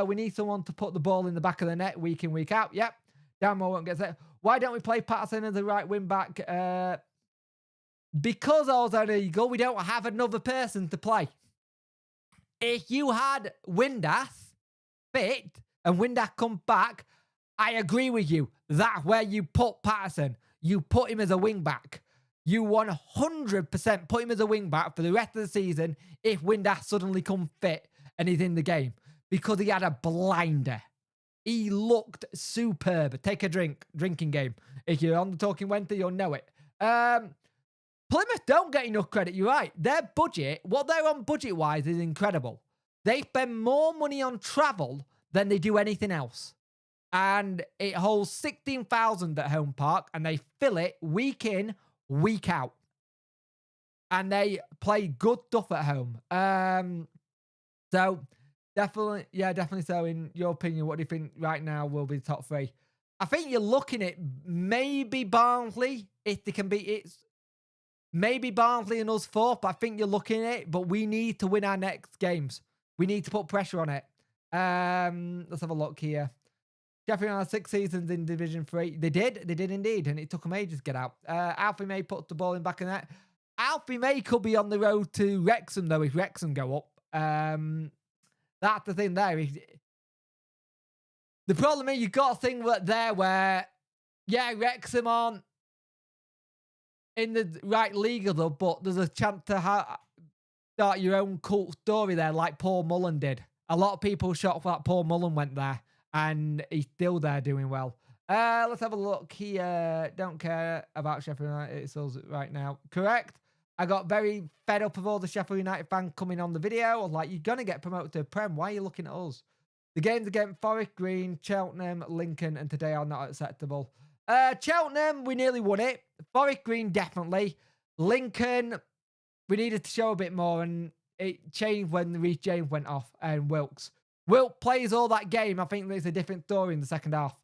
We need someone to put the ball in the back of the net week in, week out. Yep. Downmore won't get set. Why don't we play Patterson as a right wing back? Because Ozone Eagle, we don't have another person to play. If you had Windass fit and Windass come back, I agree with you. That's where you put Patterson. You put him as a wing back. You 100% put him as a wing back for the rest of the season if Windass suddenly come fit and he's in the game, because he had a blinder. He looked superb. Take a drinking game. If you're on the Talking Wednesday, you'll know it. Plymouth don't get enough credit. You're right. Their budget, what they're on budget-wise, is incredible. They spend more money on travel than they do anything else. And it holds 16,000 at Home Park, and they fill it week in, week out. And they play good stuff at home. So, definitely so. In your opinion, what do you think right now will be the top three? I think you're looking at maybe Barnsley, if they can beat it. Maybe Barnsley and us fourth, but I think you're looking at it. But we need to win our next games. We need to put pressure on it. Let's have a look here. Sheffield had 6 seasons in Division 3. They did indeed, and it took them ages to get out. Alfie May puts the ball in back in that. Alfie May could be on the road to Wrexham, though, if Wrexham go up. That's the thing there. The problem is you've got a thing there where, yeah, Wrexham aren't in the right league, though, but there's a chance to start your own cult story there, like Paul Mullen did. A lot of people shocked that Paul Mullen went there, and he's still there doing well. Let's have a look here. Don't care about Sheffield United. It's us right now. Correct. I got very fed up of all the Sheffield United fans coming on the video. I was like, you're going to get promoted to Prem. Why are you looking at us? The games against Forest Green, Cheltenham, Lincoln, and today are not acceptable. Cheltenham, we nearly won it. Forest Green, definitely. Lincoln, we needed to show a bit more, and it changed when Reece James went off and Wilkes. Wilkes plays all that game. I think there's a different story in the second half.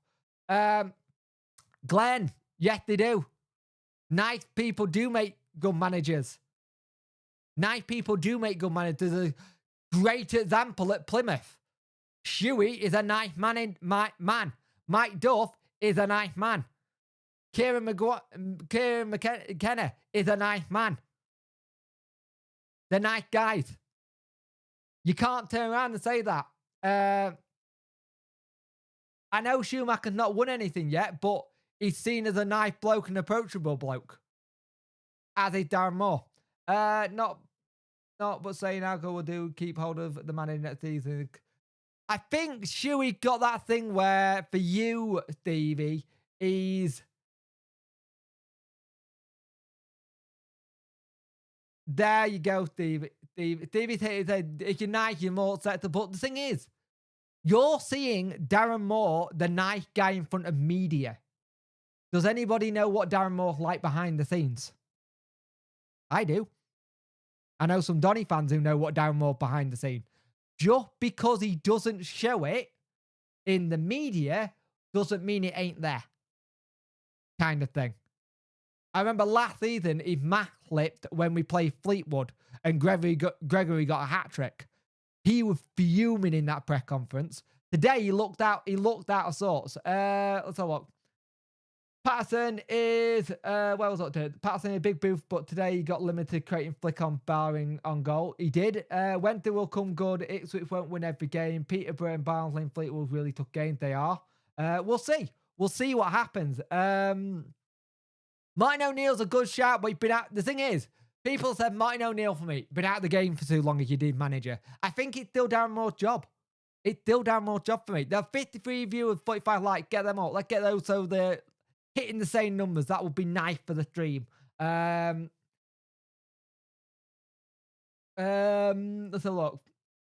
Glenn, yes, they do. Nice people do make good managers. Nice people do make good managers. There's a great example at Plymouth. Shuey is a nice man. Mike Duff is a nice man. Kieran McKenna is a nice man. They're nice guys. You can't turn around and say that. I know Schumacher's not won anything yet, but he's seen as a nice bloke and approachable bloke. As is Darren Moore. Not but saying Alco will do keep hold of the manager next season. I think Shuey got that thing where, for you, Stevie, he's... There you go, Stevie. Stevie's said, if you're nice, you're more acceptable. But the thing is, you're seeing Darren Moore, the nice guy in front of media. Does anybody know what Darren Moore's like behind the scenes? I do. I know some Donny fans who know what Darren Moore's behind the scene. Just because he doesn't show it in the media doesn't mean it ain't there. Kind of thing. I remember last season, his mask slipped when we played Fleetwood and Gregory got a hat-trick. He was fuming in that press conference. Today, he looked out of sorts. Let's have a look. Patterson is, where was it today? Patterson in a big booth, but today he got limited creating flick on barring on goal. He did. Wednesday will come good. Ipswich won't win every game. Peterborough and Barnsley and Fleetwood really tough games. They are. We'll see. We'll see what happens. Martin O'Neill's a good shout, but he's been out. The thing is, people said Martin O'Neill for me. Been out of the game for too long as you did manager. I think it's still Darren Moore's job. It's still Darren Moore's job for me. There are 53 viewers, 45 likes. Get them all. Let's get those so they're hitting the same numbers. That would be nice for the stream. Let's have a look.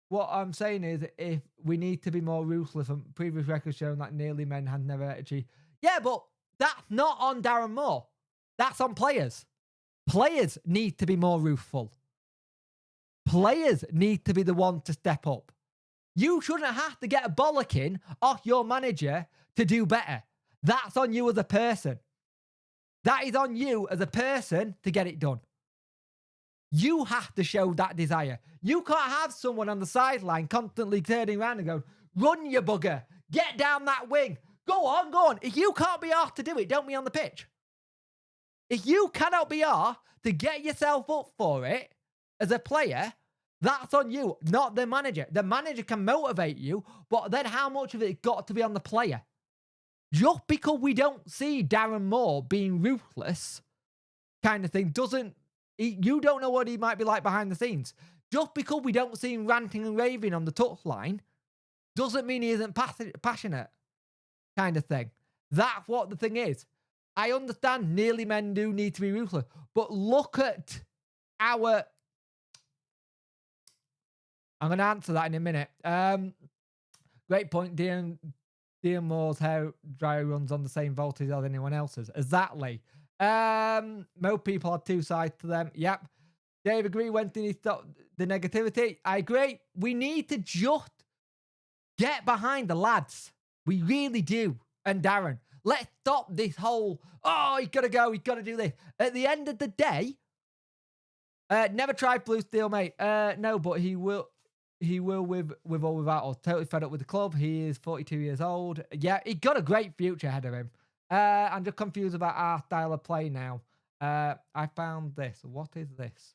What I'm saying is, if we need to be more ruthless, and previous records showing that nearly men had never actually. Yeah, but that's not on Darren Moore. That's on players. Players need to be more ruthless. Players need to be the one to step up. You shouldn't have to get a bollocking off your manager to do better. That's on you as a person. That is on you as a person to get it done. You have to show that desire. You can't have someone on the sideline constantly turning around and going, run, you bugger. Get down that wing. Go on, go on. If you can't be asked to do it, don't be on the pitch. If you cannot be asked to get yourself up for it as a player, That's on you, not the manager. The manager can motivate you, but then how much of it got to be on the player? Just because we don't see Darren Moore being ruthless kind of thing you don't know what he might be like behind the scenes. Just because we don't see him ranting and raving on the touchline doesn't mean he isn't passionate kind of thing. That's what the thing is. I understand nearly men do need to be ruthless, but look at our... I'm going to answer that in a minute. Great point. Dean Moore's hair dryer runs on the same voltage as anyone else's. Exactly. Most people have two sides to them. Yep. Dave, agree. When did he stop the negativity? I agree. We need to just get behind the lads. We really do. And Darren, let's stop this whole, oh, he's got to go, he's got to do this. At the end of the day, never tried Blue Steel, mate. No, but he will with or without us. Totally fed up with the club. He is 42 years old. Yeah, he got a great future ahead of him. I'm just confused about our style of play now. I found this. What is this?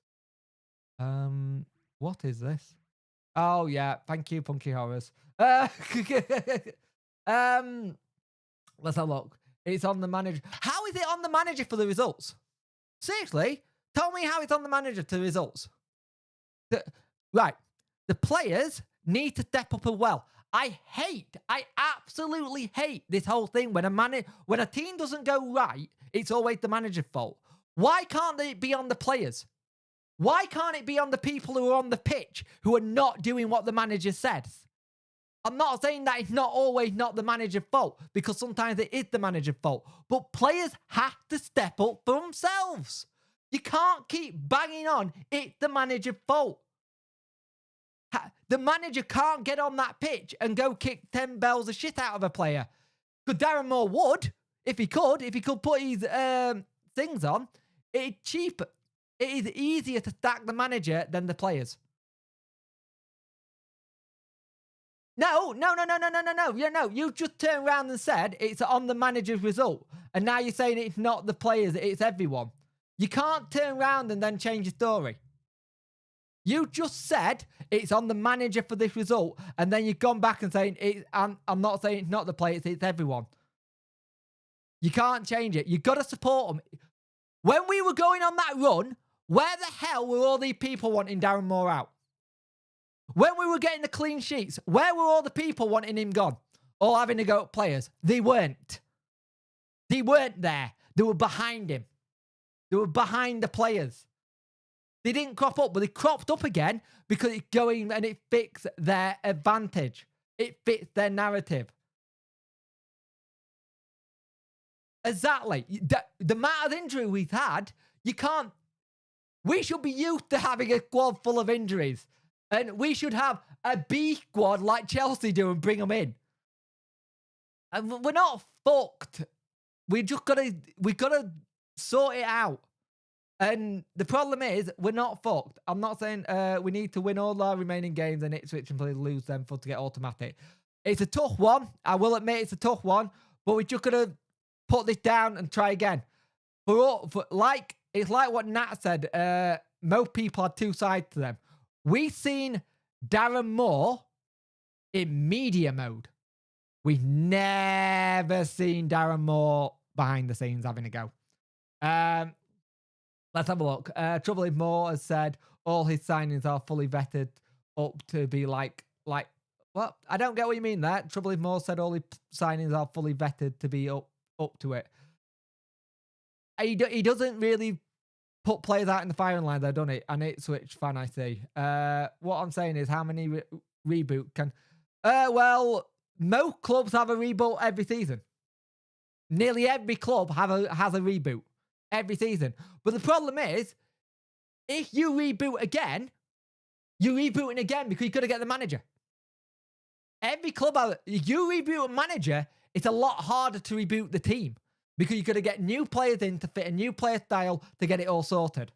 What is this? Oh, yeah. Thank you, Punky Horrors. Let's have a look. It's on the manager. How is it on the manager for the results? Seriously? Tell me how it's on the manager to the results. Right. The players need to step up as well. I absolutely hate this whole thing when a team doesn't go right, it's always the manager's fault. Why can't it be on the players? Why can't it be on the people who are on the pitch who are not doing what the manager says? I'm not saying that it's not the manager's fault, because sometimes it is the manager's fault. But players have to step up for themselves. You can't keep banging on, it's the manager's fault. The manager can't get on that pitch and go kick 10 bells of shit out of a player. Because Darren Moore would, if he could put his things on. It's cheaper. It is easier to sack the manager than the players. No. You just turned around and said it's on the manager's result. And now you're saying it's not the players, it's everyone. You can't turn around and then change the story. You just said it's on the manager for this result, and then you've gone back and saying I'm not saying it's not the players, it's everyone. You can't change it. You've got to support them. When we were going on that run, where the hell were all these people wanting Darren Moore out? When we were getting the clean sheets, where were all the people wanting him gone? All having to go at players? They weren't. They weren't there. They were behind him. They were behind the players. They didn't crop up, but they cropped up again because it's going and it fits their advantage. It fits their narrative. Exactly. The amount of injury we've had, you can't... We should be used to having a squad full of injuries. And we should have a B squad like Chelsea do and bring them in. And we're not fucked. We gotta sort it out. And the problem is, we're not fucked. I'm not saying we need to win all our remaining games and Ipswich and play lose them for to get automatic. It's a tough one. I will admit it's a tough one. But we just got to put this down and try again. It's like what Nat said. Most people had two sides to them. We've seen Darren Moore in media mode. We've never seen Darren Moore behind the scenes having a go. Let's have a look. Trouble is Moore has said all his signings are fully vetted up to be like, what? I don't get what you mean there. Trouble is Moore said all his signings are fully vetted to be up to it. He doesn't really put players out in the firing line, though, doesn't he? And Ipswich fan, I see. What I'm saying is how many reboot can... well, most clubs have a reboot every season. Nearly every club has a reboot every season. But the problem is, if you reboot again, you're rebooting again because you've got to get the manager. Every club, if you reboot a manager, it's a lot harder to reboot the team because you've got to get new players in to fit a new player style to get it all sorted.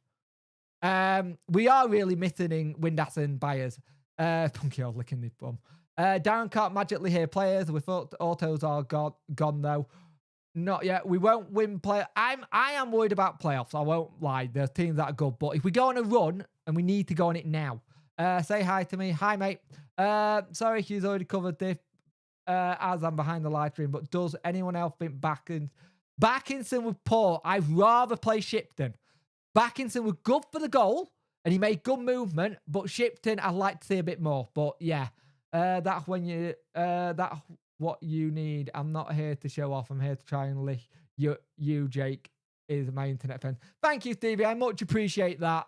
We are really missing Windass and Byers. Punky old licking the bum. Darren can't magically hear players. We thought autos are gone though. Not yet. We won't win I am worried about playoffs. I won't lie. There's teams that are good. But if we go on a run, and we need to go on it now, Say hi to me. Hi, mate. Sorry, he's already covered this as I'm behind the live stream, but does anyone else think Backinson was poor? I'd rather play Shipton. Backinson was good for the goal, and he made good movement, but Shipton, I'd like to see a bit more. But yeah, that's what you need. I'm not here to show off. I'm here to try and lick you, Jake, is my internet friend. Thank you, Stevie. I much appreciate that.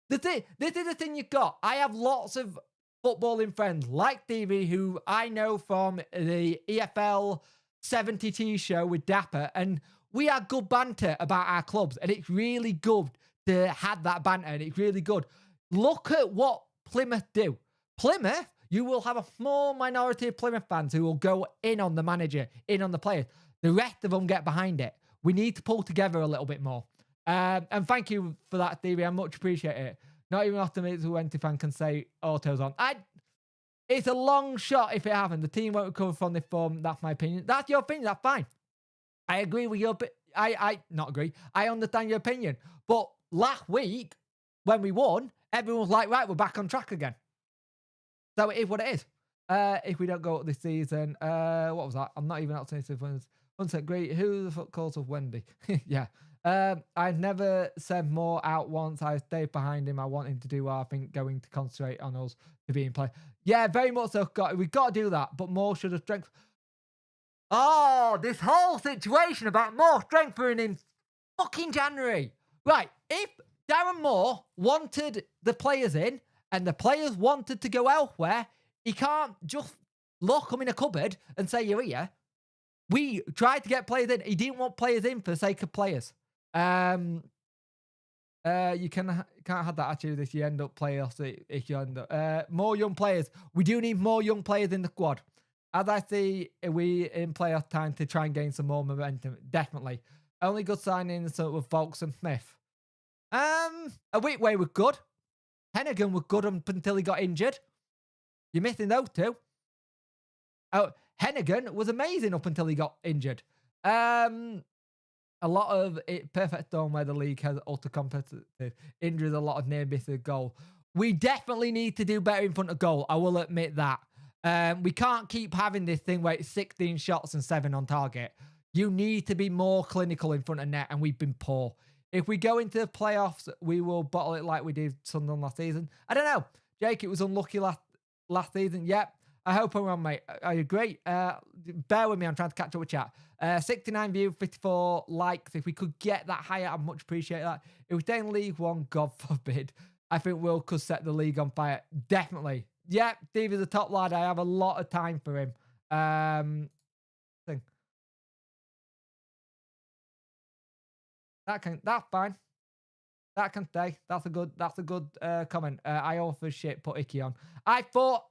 This is the thing you've got. I have lots of footballing friends like Stevie who I know from the EFL 70T show with Dapper, and we have good banter about our clubs, and it's really good to have that banter, and it's really good. Look at what Plymouth do. Plymouth, you will have a small minority of Plymouth fans who will go in on the manager, in on the players. The rest of them get behind it. We need to pull together a little bit more. And thank you for that, Stevie. I much appreciate it. Not even often it's when fan can say autos on. It's a long shot if it happens. The team won't recover from this form. That's my opinion. That's your opinion. That's fine. I agree with your... I not agree. I understand your opinion. But last week, when we won, everyone was like, right, we're back on track again. So it is what it is. If we don't go up this season, what was that? I'm not even alternative ones. One sec, great. Who the fuck calls of Wendy? Yeah. I've never said more out once. I stayed behind him. I want him to do what I think going to concentrate on us to be in play. Yeah, very much so. We've got to do that, but more should have strength. Oh, this whole situation about more strengthening in fucking January. Right, if Darren Moore wanted the players in and the players wanted to go elsewhere, he can't just lock them in a cupboard and say, you're here. We tried to get players in. He didn't want players in for the sake of players. You can't have that attitude if you end up playoffs. If you end up more young players, we do need more young players in the squad. As I see, we in playoff time to try and gain some more momentum. Definitely. Only good signings with Volks and Smith. A week way was good. Hennigan was good up until he got injured. You're missing those two. Oh, Hennigan was amazing up until he got injured. A lot of perfect storm where the league has ultra competitive injuries, a lot of near misses goal. We definitely need to do better in front of goal. I will admit that. We can't keep having this thing where it's 16 shots and 7 on target. You need to be more clinical in front of net, and we've been poor. If we go into the playoffs, we will bottle it like we did Sunderland last season. I don't know. Jake, it was unlucky last season. Yep. I hope I'm wrong, mate. I agree. Bear with me. I'm trying to catch up with chat. 69 views, 54 likes. If we could get that higher, I'd much appreciate that. If we stay in League One, God forbid, I think Will could set the league on fire. Definitely. Yeah, Steve is a top lad. I have a lot of time for him. That's fine. That can stay. That's a good comment. I offer shit, put Icky on. I thought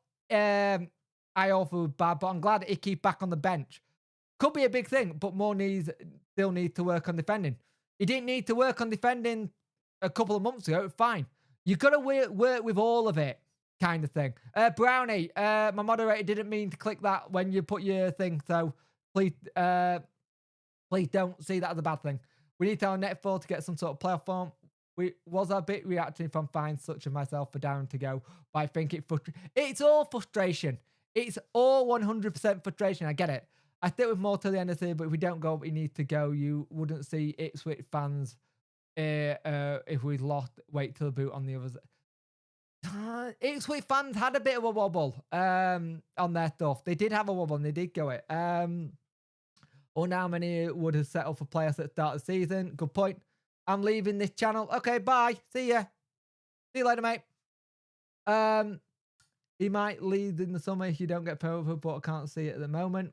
I offer was bad, but I'm glad Icky's back on the bench. Could be a big thing, but more still need to work on defending. He didn't need to work on defending a couple of months ago. Fine. You've got to work with all of it, kind of thing. Brownie, my moderator didn't mean to click that when you put your thing, so please don't see that as a bad thing. We need to our net 4 to get some sort of playoff form. We was a bit reacting from fans such as myself for down to go, but I think it's all frustration. It's all 100% frustration. I get it. I stick with more till the end of the season, but if we don't go, we need to go. You wouldn't see Ipswich fans if we lost. Wait till the boot on the others. Ipswich fans had a bit of a wobble on their stuff. They did have a wobble and they did go it. Or how many would have settled for players at the start of the season? Good point. I'm leaving this channel. Okay, bye. See ya. See you later, mate. He might lead in the summer if you don't get promoted, but I can't see it at the moment.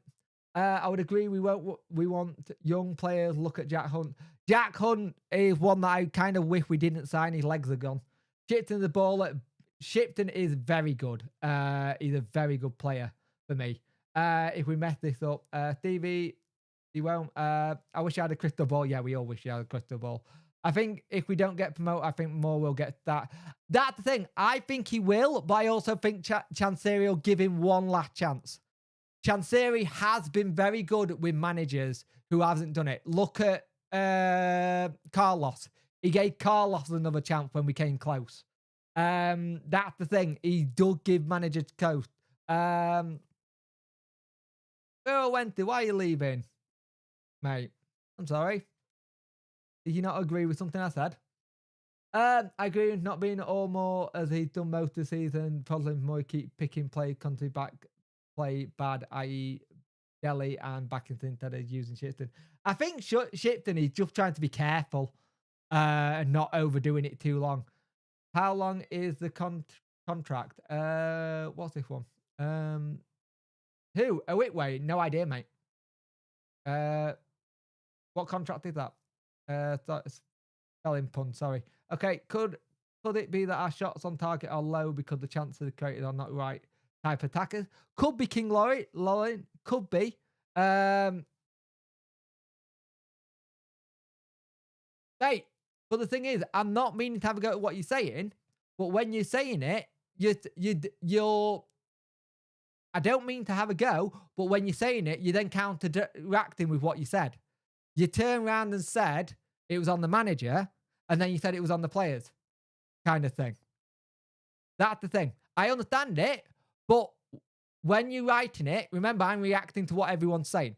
I would agree. We want young players. Look at Jack Hunt. Jack Hunt is one that I kind of wish we didn't sign. His legs are gone. Shipton the ball. Shipton is very good. He's a very good player for me. If we mess this up, Stevie, he won't. I wish I had a crystal ball. Yeah, we all wish you had a crystal ball. I think if we don't get promoted, I think more will get that. That's the thing. I think he will, but I also think Chansiri will give him one last chance. Chansiri has been very good with managers who hasn't done it. Look at Carlos. He gave Carlos another chance when we came close. That's the thing. He does give manager to coast. Oh, Wenty, why are you leaving? Mate, I'm sorry. Did you not agree with something I said? I agree with not being all more as he's done most of the season. Probably more keep picking play, country back, play bad, i.e. Delhi and backing instead of using Shipton. I think Shipton is just trying to be careful and not overdoing it too long. How long is the contract? What's this one? Who? Oh, wait, no idea, mate. What contract is that? Spelling pun, sorry. Okay, could it be that our shots on target are low because the chances created are not right type attackers? Could be King Lauren, could be. Mate, but the thing is, I'm not meaning to have a go at what you're saying, but when you're saying it, you're I don't mean to have a go, but when you're saying it, you're then counteracting with what you said. You turned around and said it was on the manager, and then you said it was on the players, kind of thing. That's the thing. I understand it, but when you're writing it, remember, I'm reacting to what everyone's saying.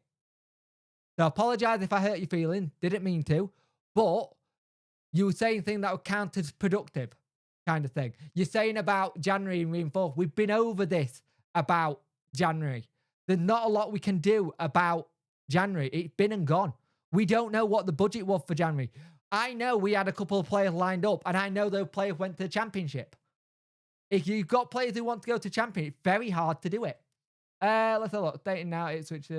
So I apologise if I hurt your feeling. Didn't mean to, but you were saying things that were counterproductive, kind of thing. You're saying about January and reinforce. We've been over this about January. There's not a lot we can do about January. It's been and gone. We don't know what the budget was for January. I know we had a couple of players lined up, and I know those players went to the championship. If you've got players who want to go to championship, it's very hard to do it. Let's have a look. Dating now, it's which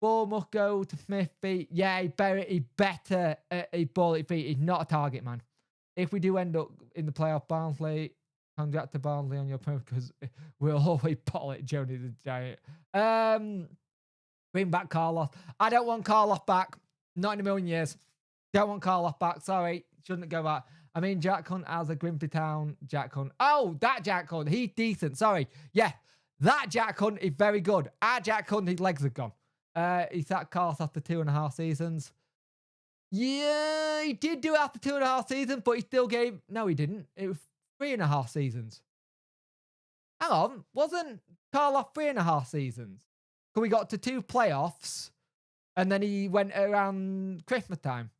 ball must go to Smith feet. Yeah, he better he ball at feet. He's not a target man. If we do end up in the playoff, Barnsley, congrats to Barnsley on your program because we'll always bottle it, Joni the Giant. Bring back Carlos. I don't want Carlos back. Not in a million years. Don't want Carlos back. Sorry. Shouldn't go back. I mean, Jack Hunt as a Grimpy Town Jack Hunt. Oh, that Jack Hunt. He's decent. Sorry. Yeah. That Jack Hunt is very good. Our Jack Hunt, his legs are gone. He sacked Carlos after 2.5 seasons. Yeah, he did do it after 2.5 seasons, but he still gave... No, he didn't. It was 3.5 seasons. Hang on. Wasn't Carlos 3.5 seasons? Because we got to 2 playoffs, and then he went around Christmas time.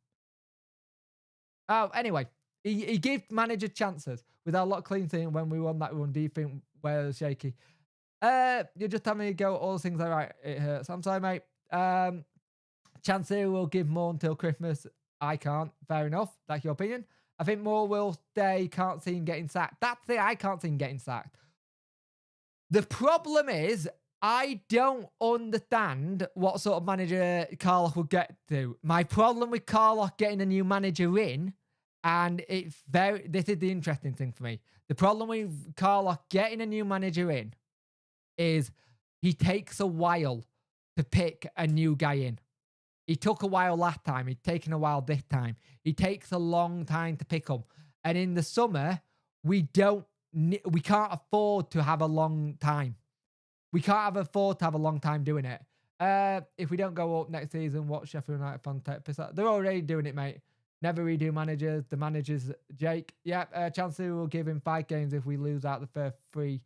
Oh, anyway. He gave manager chances with a lot of clean thing when we won that one. Do you think we're shaky? You're just having me go. All things are right. It hurts. I'm sorry, mate. Chancellor will give more until Christmas. I can't. Fair enough. That's your opinion. I think more will stay. Can't see him getting sacked. That's it. I can't see him getting sacked. The problem is, I don't understand what sort of manager Carlos would get to. My problem with Carlos getting a new manager in, and this is the interesting thing for me. The problem with Carlos getting a new manager in is he takes a while to pick a new guy in. He took a while last time. He's taken a while this time. He takes a long time to pick them. And in the summer, we can't afford to have a long time. We can't afford to have a long time doing it. If we don't go up next season, what Sheffield United fan piss out? They're already doing it, mate. Never redo managers. The manager's Jake. Yeah, Chancellor will give him 5 games if we lose out the first 3-5.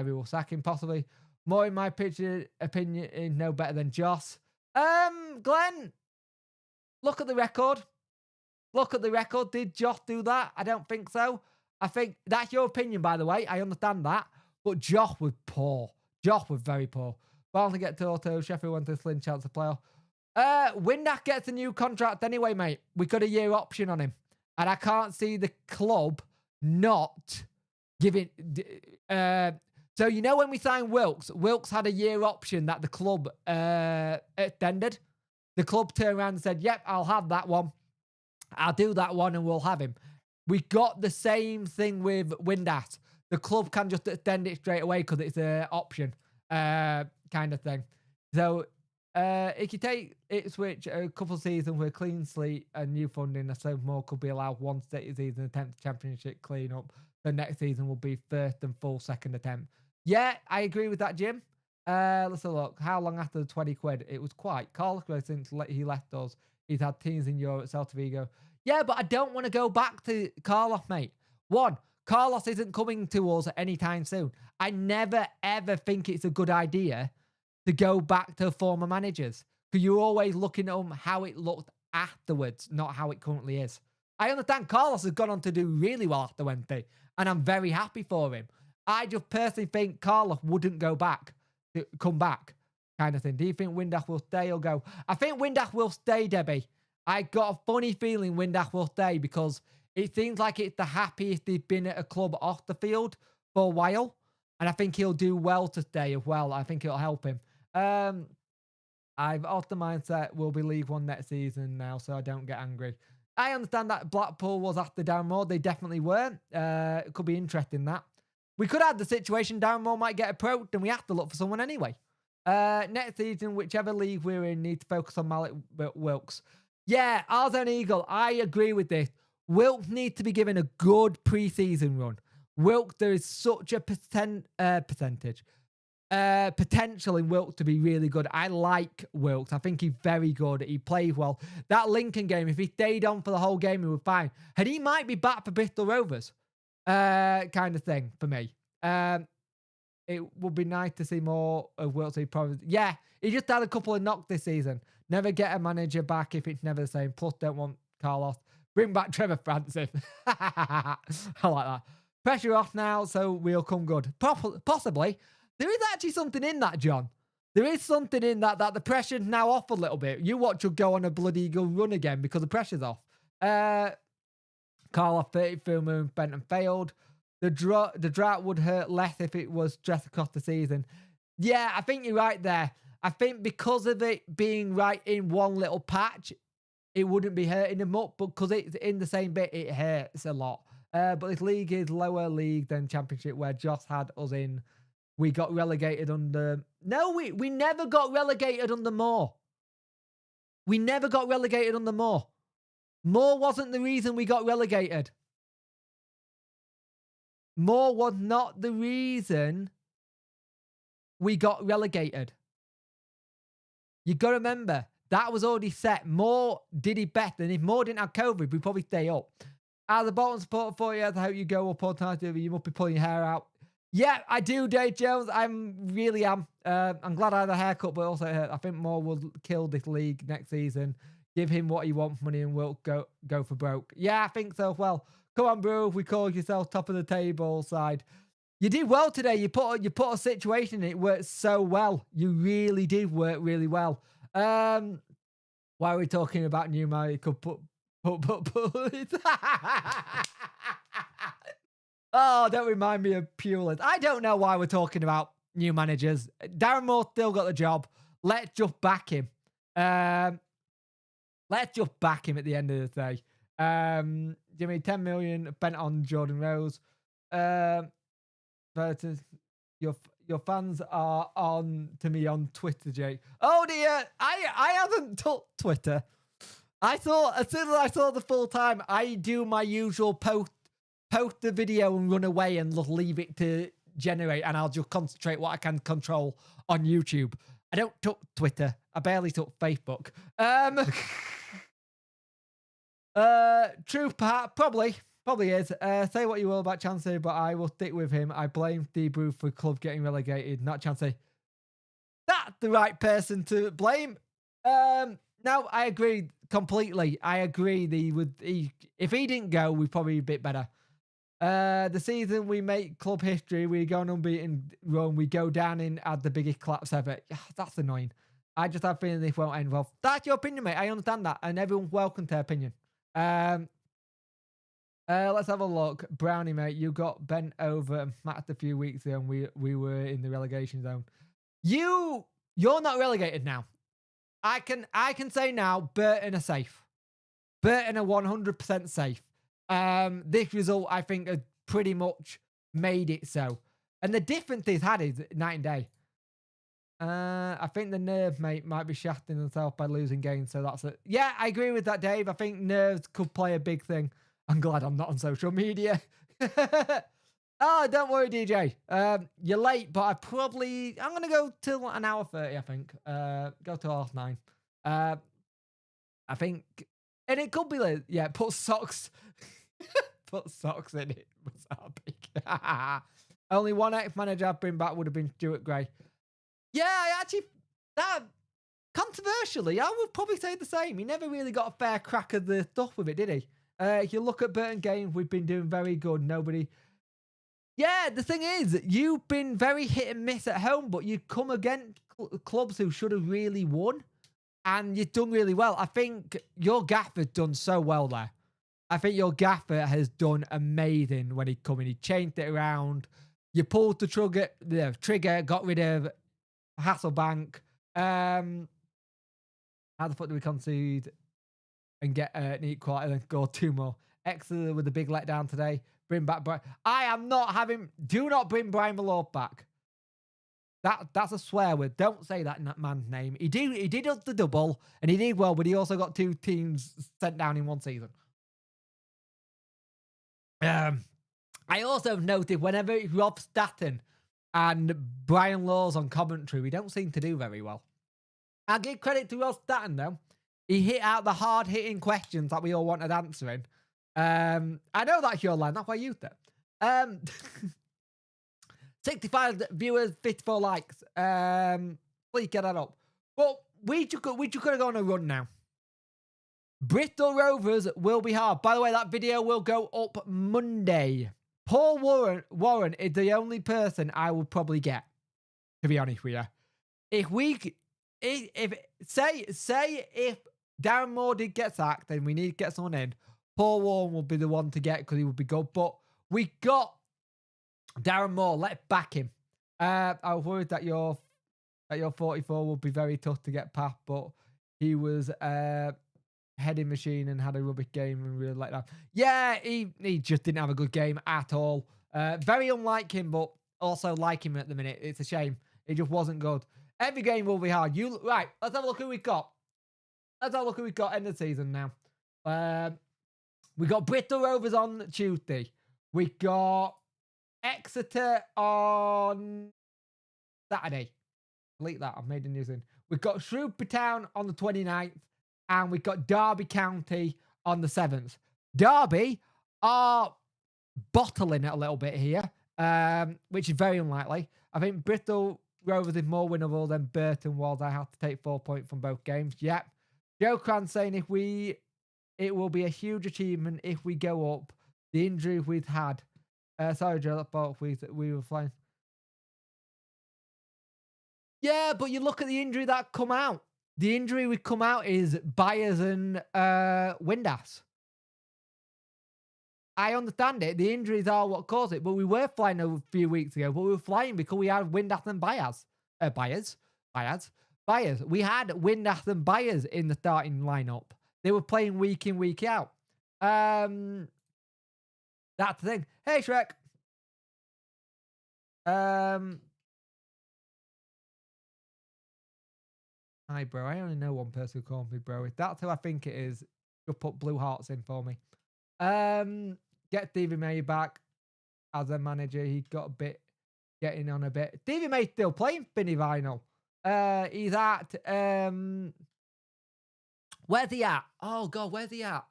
We will sack him, possibly. More in my opinion is no better than Joss. Glenn, look at the record. Look at the record. Did Joss do that? I don't think so. I think that's your opinion, by the way. I understand that. But Joss was poor. Joss was very poor. Barnsley get to auto. Sheffield went to a slim chance of playoff. Windass gets a new contract anyway, mate. We got a year option on him. And I can't see the club not giving... So, you know when we signed Wilkes had a year option that the club extended. The club turned around and said, yep, I'll have that one. I'll do that one and we'll have him. We got the same thing with Windass. The club can just extend it straight away because it's an option kind of thing. So, if you take Ipswich a couple of seasons with a clean slate and new funding, a so more could be allowed one season attempt championship clean up. The next season will be first and full second attempt. Yeah, I agree with that, Jim. Let's have a look. How long after the 20 quid? It was quite. Carlos, since he left us, he's had teams in Europe, Celta Vigo. Yeah, but I don't want to go back to Carlos, mate. One, Carlos isn't coming to us anytime soon. I never, ever think it's a good idea to go back to former managers, because you're always looking at them how it looked afterwards, not how it currently is. I understand Carlos has gone on to do really well after Wednesday, and I'm very happy for him. I just personally think Carlos wouldn't come back, kind of thing. Do you think Windass will stay or go? I think Windass will stay, Debbie. I got a funny feeling Windass will stay because it seems like it's the happiest they've been at a club off the field for a while. And I think he'll do well to stay as well. I think it'll help him. I've off the mindset we'll be League One next season now, so I don't get angry. I understand that Blackpool was after Darren Moore. They definitely were. It could be interesting that. We could have the situation Darren Moore might get approached and we have to look for someone anyway. Next season, whichever league we're in, need to focus on Malik Wilkes. Yeah, Arzone Eagle, I agree with this. Wilkes needs to be given a good pre-season run. Wilkes, there is such a potential in Wilkes to be really good. I like Wilkes. I think he's very good. He plays well. That Lincoln game, if he stayed on for the whole game, he would be fine. And he might be back for Bristol Rovers. Kind of thing for me. It would be nice to see more of Wilkes. Yeah, he just had a couple of knocks this season. Never get a manager back if it's never the same. Plus, don't want Carlos. Bring back Trevor Francis. I like that. Pressure off now, so we'll come good. Possibly. There is actually something in that, John. There is something in that the pressure's now off a little bit. You watch will go on a bloody good run again because the pressure's off. Carlos 30 full moon bent and failed. The drought would hurt less if it was just across the season. Yeah, I think you're right there. I think because of it being right in one little patch, it wouldn't be hurting them up, but because it's in the same bit, it hurts a lot. But this league is lower league than Championship, where Joss had us in. We got relegated under... No, we never got relegated under Moore. We never got relegated under Moore. Moore wasn't the reason we got relegated. Moore was not the reason we got relegated. You got to remember, that was already set. Moore did it better. And if Moore didn't have COVID, we'd probably stay up. As a bottom support for you, I hope you go up alternatively. You must be pulling your hair out. Yeah, I do, Dave Jones. I really am. I'm glad I had a haircut, but also I think Moore will kill this league next season. Give him what he wants, money, and we'll go for broke. Yeah, I think so. Well, come on, bro. We call yourself top of the table side. You did well today. You put a situation in. It worked so well. You really did work really well. Why are we talking about new man? You could put. Oh, don't remind me of Pulis. I don't know why we're talking about new managers. Darren Moore still got the job. Let's just back him. Let's just back him at the end of the day. Jimmy, 10 million bent on Jordan Rose. Your fans are on to me on Twitter, Jake. Oh dear, I haven't touched Twitter. I thought as soon as I saw the full time, I do my usual post the video and run away and just leave it to generate, and I'll just concentrate what I can control on YouTube. I don't touch Twitter. I barely touch Facebook. Truth, perhaps, probably is. Say what you will about Chansey, but I will stick with him. I blame Debrief for club getting relegated, not Chansey. That's the right person to blame. No, I agree completely. I agree. If he didn't go, we'd probably be a bit better. The season we make club history, we go on unbeaten run, we go down and add the biggest collapse ever. That's annoying. I just have a feeling this won't end well. That's your opinion, mate. I understand that, and everyone's welcome to their opinion. Let's have a look. Brownie, mate, you got bent over and smacked a few weeks ago, and we were in the relegation zone. You're not relegated now. I can say now, Burton are safe. Burton are 100% safe. This result, I think, has pretty much made it so. And the difference he's had is night and day. I think the nerve, mate, might be shafting himself by losing games. So that's it. Yeah, I agree with that, Dave. I think nerves could play a big thing. I'm glad I'm not on social media. Oh, don't worry, DJ. You're late, but I'm going to go till an hour 30, I think. Go to 9:30. I think, and it could be late. Yeah, put socks. Put socks in it. Only one ex-manager I'd bring back would have been Stuart Gray. Yeah, I actually, that controversially, I would probably say the same. He never really got a fair crack of the stuff with it, did he? If you look at Burton Games, we've been doing very good. Nobody. Yeah, the thing is, you've been very hit and miss at home, but you come against clubs who should have really won, and you've done really well. I think your gaffer's done so well there. I think your gaffer has done amazing when he come in. He changed it around. You pulled the trigger, got rid of Hasselbank. How the fuck do we concede and get an equal and then go 2 more? Exeter with a big letdown today. Bring back Brian. I am not having. Do not bring Brian Malone back. That's a swear word. Don't say that man's name. He did the double and he did well, but he also got 2 teams sent down in 1 season. I also noted whenever it's Rob Statten and Brian Laws on commentary, we don't seem to do very well. I'll give credit to Rob Statten though. He hit out the hard-hitting questions that we all wanted answering. I know that's your line. That's why I used it. 65 viewers, 54 likes. Please get that up. But we just got to go on a run now. Bristol Rovers will be hard. By the way, that video will go up Monday. Paul Warren is the only person I will probably get, to be honest with you. If Darren Moore did get sacked and we need to get someone in, Paul Warren will be the one to get because he would be good. But we got Darren Moore. Let's back him. I was worried that your 44 would be very tough to get past, but he was heading machine and had a rubbish game and really let down. Yeah, he just didn't have a good game at all. Very unlike him, but also like him at the minute. It's a shame. It just wasn't good. Every game will be hard. Right, let's have a look who we've got. Let's have a look who we've got end of the season now. We got Bristol Rovers on Tuesday. We got Exeter on Saturday. Delete that. I've made a news in. We've got Shrewsbury Town on the 29th. And we've got Derby County on the 7th. Derby are bottling it a little bit here, which is very unlikely. I think Bristol Rovers is more winnable than Burton was. I have to take 4 points from both games. Yep. Joe Cran saying it will be a huge achievement if we go up. The injury we've had. Sorry, Joe, I thought we were flying. Yeah, but you look at the injury that come out. The injury we come out is Byers and Windass. I understand it. The injuries are what caused it, but we were flying a few weeks ago, but we were flying because we had Windass and Byers. We had Windass and Byers in the starting lineup. They were playing week in, week out. That's the thing. Hey, Shrek. Hi, bro. I only know one person who calls me bro. If that's who I think it is, you'll put blue hearts in for me. Get Stevie May back as a manager. He got a bit getting on a bit. Stevie May's still playing Finny Vinyl. He's at where's he at? Oh god, where's he at?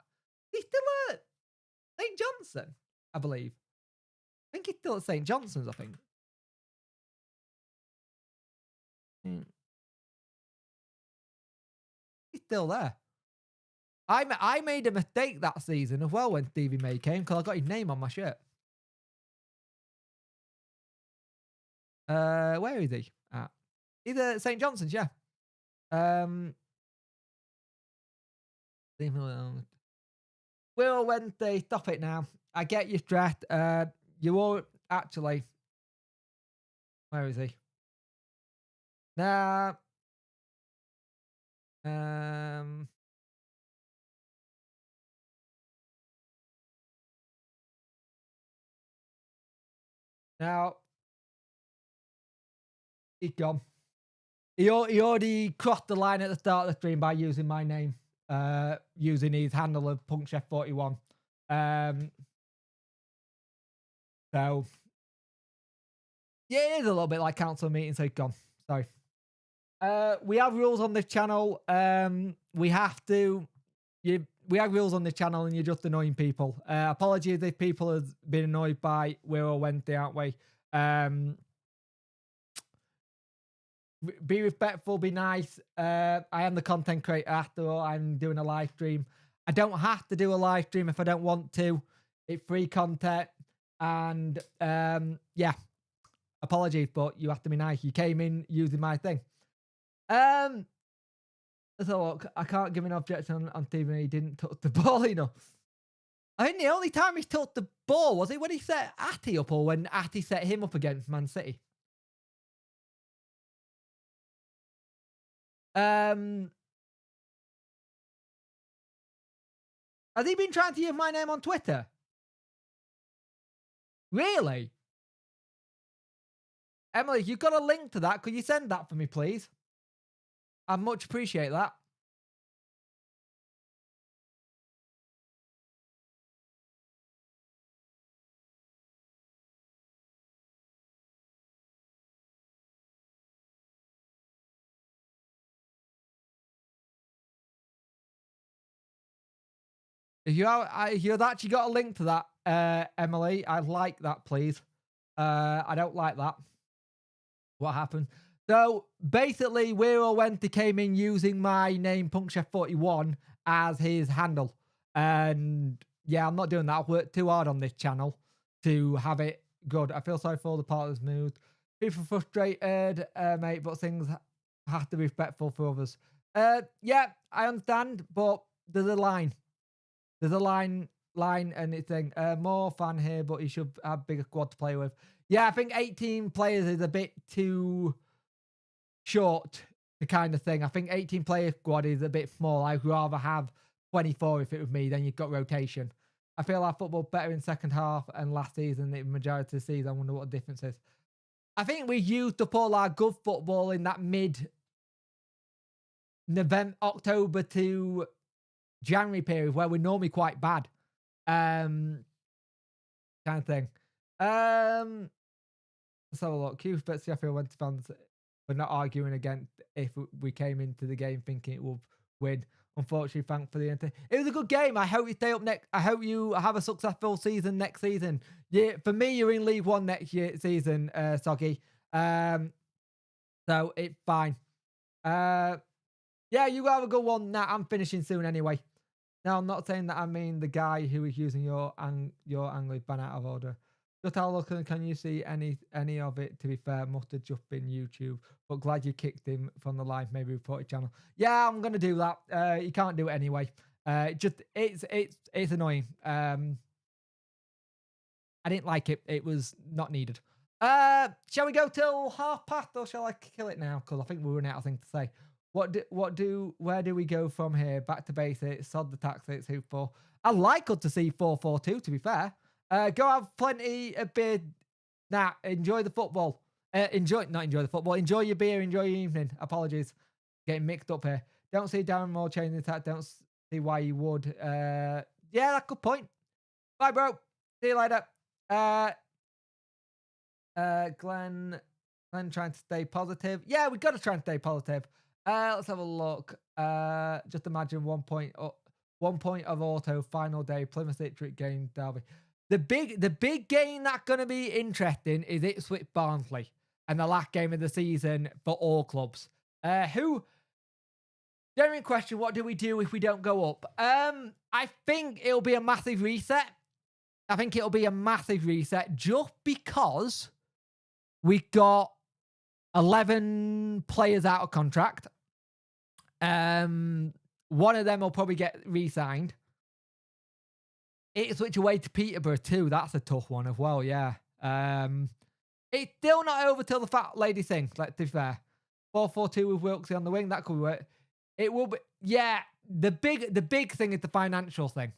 He's still at St. Johnson, I believe. I think he's still at St. Johnson's, I think. He's still there. I made a mistake that season as well when Stevie May came because I got his name on my shirt. Where is he at? He's at St. Johnson's, yeah. Will Wednesday, stop it now. I get you stressed. You all actually. Where is he? Nah. Now he's gone. He already crossed the line at the start of the stream by using my name, using his handle of PunkChef41. So yeah, it is a little bit like council meeting, so he's gone. Sorry. We have rules on this channel. We have to. we have rules on this channel and you're just annoying people. Apologies if people have been annoyed by We're All Wednesday, aren't we? Be respectful, be nice. I am the content creator after all. I'm doing a live stream. I don't have to do a live stream if I don't want to. It's free content. And yeah, apologies, but you have to be nice. You came in using my thing. So look, I can't give an objection on TV. He didn't touch the ball enough. I think the only time he touched the ball was it when he set Atty up or when Atty set him up against Man City. Has he been trying to use my name on Twitter? Really? Emily, you've got a link to that. Could you send that for me, please? I'd much appreciate that. If you've actually got a link to that, Emily, I'd like that, please. I don't like that. What happened? So basically, We're All Wednesday came in using my name, PunkChef41, as his handle. And yeah, I'm not doing that. I've worked too hard on this channel to have it good. I feel sorry for all the partners moved. People frustrated, mate, but things have to be respectful for others. Yeah, I understand, but there's a line. There's a line and it's saying, more fan here, but he should have bigger squad to play with. Yeah, I think 18 players is a bit too short, the kind of thing. I think 18 player squad is a bit small. I'd rather have 24 if it was me, then you've got rotation. I feel our football better in second half and last season, the majority of the season. I wonder what the difference is. I think we used up all our good football in that mid-November, October to January period where we're normally quite bad. Kind of thing. Let's have a look. Q bet Sheffield went to fans. We're not arguing against if we came into the game thinking it would win. Unfortunately, thanks for the end. It was a good game. I hope you stay up next. I hope you have a successful season next season. Yeah, for me, you're in League One next season, Soggy. So it's fine. Yeah, you have a good one. Now I'm finishing soon anyway. Now I'm not saying that I mean the guy who is using your angle ban out of order. Just have a look and can you see any of it? To be fair, must have just been YouTube. But glad you kicked him from the live, maybe report your channel. Yeah, I'm gonna do that. You can't do it anyway. It's annoying. I didn't like it. It was not needed. Shall we go till past or shall I kill it now? Because I think we're running out of things to say. Where do we go from here? Back to basics, sod the tactics, who for? I'd like us to see 4-4-2, to be fair. Go have plenty of beer. Nah, enjoy the football. Not enjoy the football. Enjoy your beer, enjoy your evening. Apologies. Getting mixed up here. Don't see Darren Moore changing the attack. Don't see why you would. Yeah, that's a good point. Bye, bro. See you later. Glenn trying to stay positive. Yeah, we got to try and stay positive. Let's have a look. Just imagine 1 point of auto final day Plymouth Ipswich game derby. The big game that's gonna be interesting is Ipswich Barnsley and the last game of the season for all clubs. Genuine question: what do we do if we don't go up? I think it'll be a massive reset. Just because we got 11 players out of contract. One of them will probably get re-signed. It's switch away to Peterborough too. That's a tough one as well, yeah. It's still not over till the fat lady sings, let's be fair. 4-4-2 with Wilkesy on the wing, that could work. It will be, yeah, the big thing is the financial thing.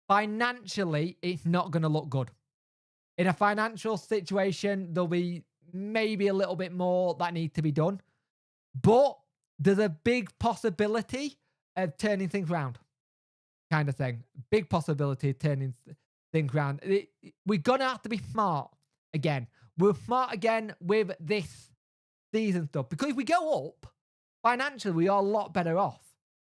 Financially, it's not going to look good. In a financial situation, there'll be maybe a little bit more that needs to be done. But there's a big possibility of turning things around. Kind of thing. Big possibility of turning things around. We're going to have to be smart again. We're smart again with this season stuff. Because if we go up, financially, we are a lot better off.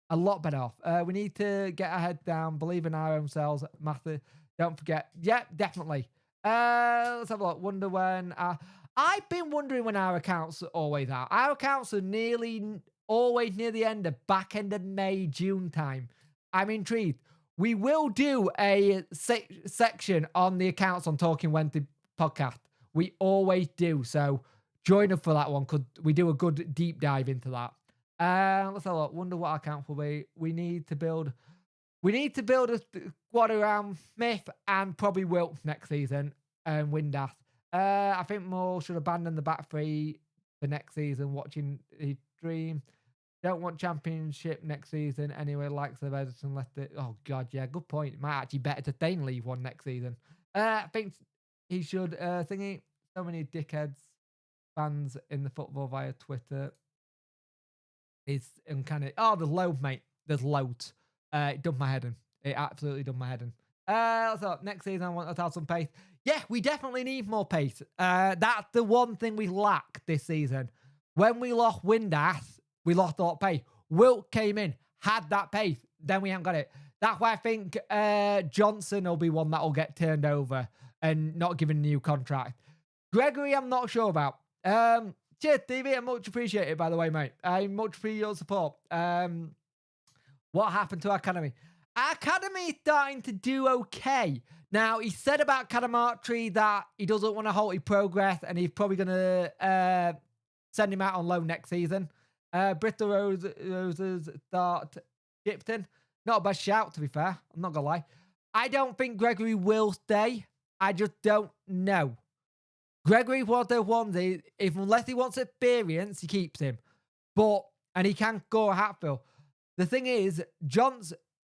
A lot better off. We need to get our head down, believe in our own selves. Matthew, don't forget. Yeah, definitely. Let's have a look. Wonder when. I've been wondering when our accounts are always out. Our accounts are always near the end of back end of May, June time. I'm intrigued. We will do a section on the accounts on Talking Wednesday podcast. We always do. So join us for that one. Could we do a good deep dive into that? Let's have a look. Wonder what our account will be. We need to build a squad around Smith and probably Wilkes next season and Windass. I think Moore should abandon the back three for next season, watching his dream. Don't want championship next season anyway, likes of Edison left it. Oh, God, yeah, good point. It might actually better to Dane leave one next season. I think he should, thingy, so many dickheads, fans in the football via Twitter. Is uncanny. Oh, there's loads, mate. There's loads. It done my head in. It absolutely done my head in. So next season I want to have some pace. Yeah, we definitely need more pace. That's the one thing we lack this season. When we lost Windass, we lost a lot of pace. Wilt came in, had that pace, then we haven't got it. That's why I think Johnson will be one that will get turned over and not given a new contract. Gregory, I'm not sure about. Cheers, TV. I much appreciate it, by the way, mate. I much appreciate your support. What happened to our academy? Our academy is starting to do okay. Now, he said about Cadamartri that he doesn't want to halt his progress and he's probably going to send him out on loan next season. Bristol Roses start Shipton. Not a bad shout, to be fair. I'm not going to lie. I don't think Gregory will stay. I just don't know. Gregory was the one that, unless he wants experience, he keeps him. And he can go at Hatfield. The thing is,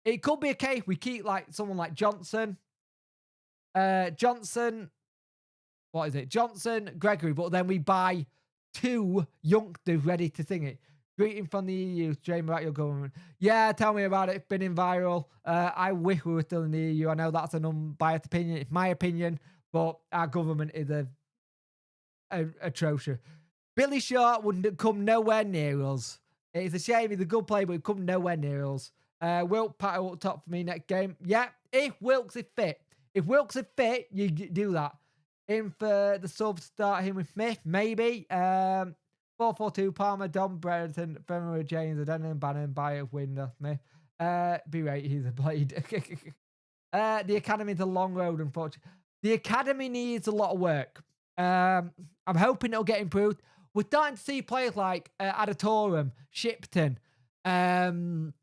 it could be a case we keep like someone like Johnson, Johnson, Gregory, but then we buy 2 youngsters ready to sing it. Greeting from the EU, Jamie, about your government. Yeah, tell me about it. It's been in viral. I wish we were still in the EU. I know that's an unbiased opinion. It's my opinion, but our government is atrocious. Billy Sharp wouldn't come nowhere near us. It's a shame. He's a good player, but he'd come nowhere near us. Wilk Patter up top for me next game. Yeah, if Wilkes is fit. If Wilkes is fit, you do that. In for the sub, start him with Smith, maybe. 4-4-2, Palmer, Dom, Brereton, Femory, James, Adenin, Bannon, Bayer, Winder, Smith. B-Rate, he's a blade. The academy's a long road, unfortunately. The academy needs a lot of work. I'm hoping it'll get improved. We're starting to see players like Adatorum, Shipton, Fuser.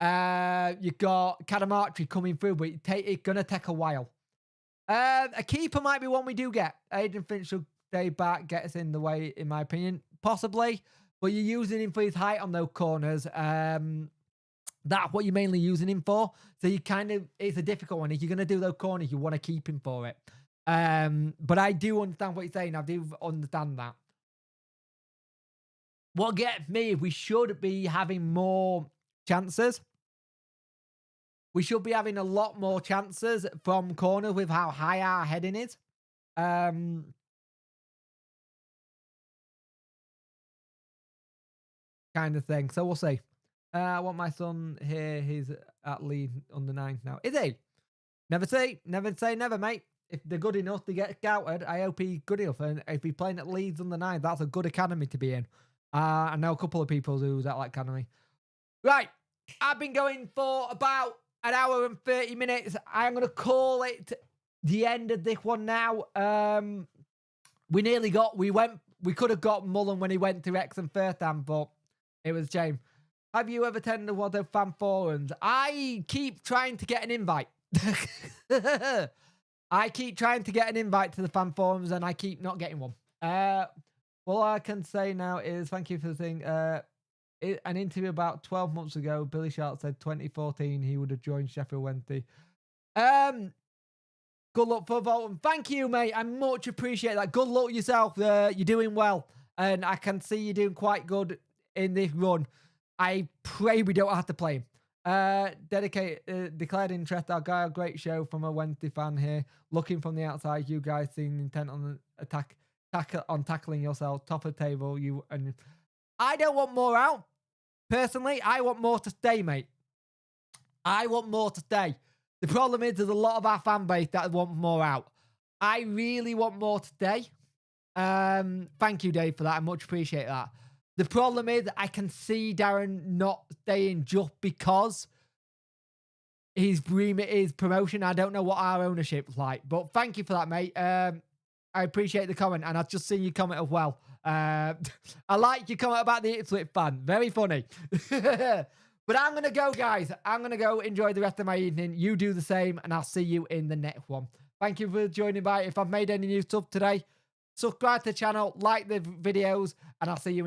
You got Cadamartri coming through, but it's going to take a while. A keeper might be one we do get. Aidan Finch should stay back, get us in the way, in my opinion. Possibly, but you're using him for his height on those corners. That's what you're mainly using him for. So it's a difficult one. If you're going to do those corners, you want to keep him for it. But I do understand what you're saying. I do understand that. What gets me, we should be having more chances. We should be having a lot more chances from corner with how high our heading is. Kind of thing. So we'll see. I want my son here. He's at Leeds under 9 now. Is he? Never say never, mate. If they're good enough to get scouted, I hope he's good enough. And if he's playing at Leeds under 9, that's a good academy to be in. I know a couple of people who's at that academy. Right. I've been going for about an hour and 30 minutes. I'm going to call it the end of this one now. We could have got Mullen when he went to Wrexham first time, but it was a shame. Have you ever attended one of the fan forums? I keep trying to get an invite. I keep trying to get an invite to the fan forums and I keep not getting one. All I can say now is thank you for the thing. An interview about 12 months ago, Billy Sharp said 2014 he would have joined Sheffield Wednesday. Good luck for Bolton. Thank you, mate. I much appreciate that. Good luck yourself. You're doing well. And I can see you're doing quite good in this run. I pray we don't have to play him. Declared interest. Our guy, a great show from a Wednesday fan here. Looking from the outside, you guys seem intent on tackling yourself. Top of the table. I don't want more out. Personally, I want more to stay, mate. I want more to stay. The problem is there's a lot of our fan base that want more out. I really want more to stay. Thank you, Dave, for that. I much appreciate that. The problem is I can see Darren not staying just because his remit is promotion. I don't know what our ownership's like, but thank you for that, mate. I appreciate the comment, and I've just seen your comment as well. I like your comment about the Ipswich fan. Very funny. But I'm going to go, guys. I'm going to go enjoy the rest of my evening. You do the same, and I'll see you in the next one. Thank you for joining by. If I've made any new stuff today, subscribe to the channel, like the videos, and I'll see you in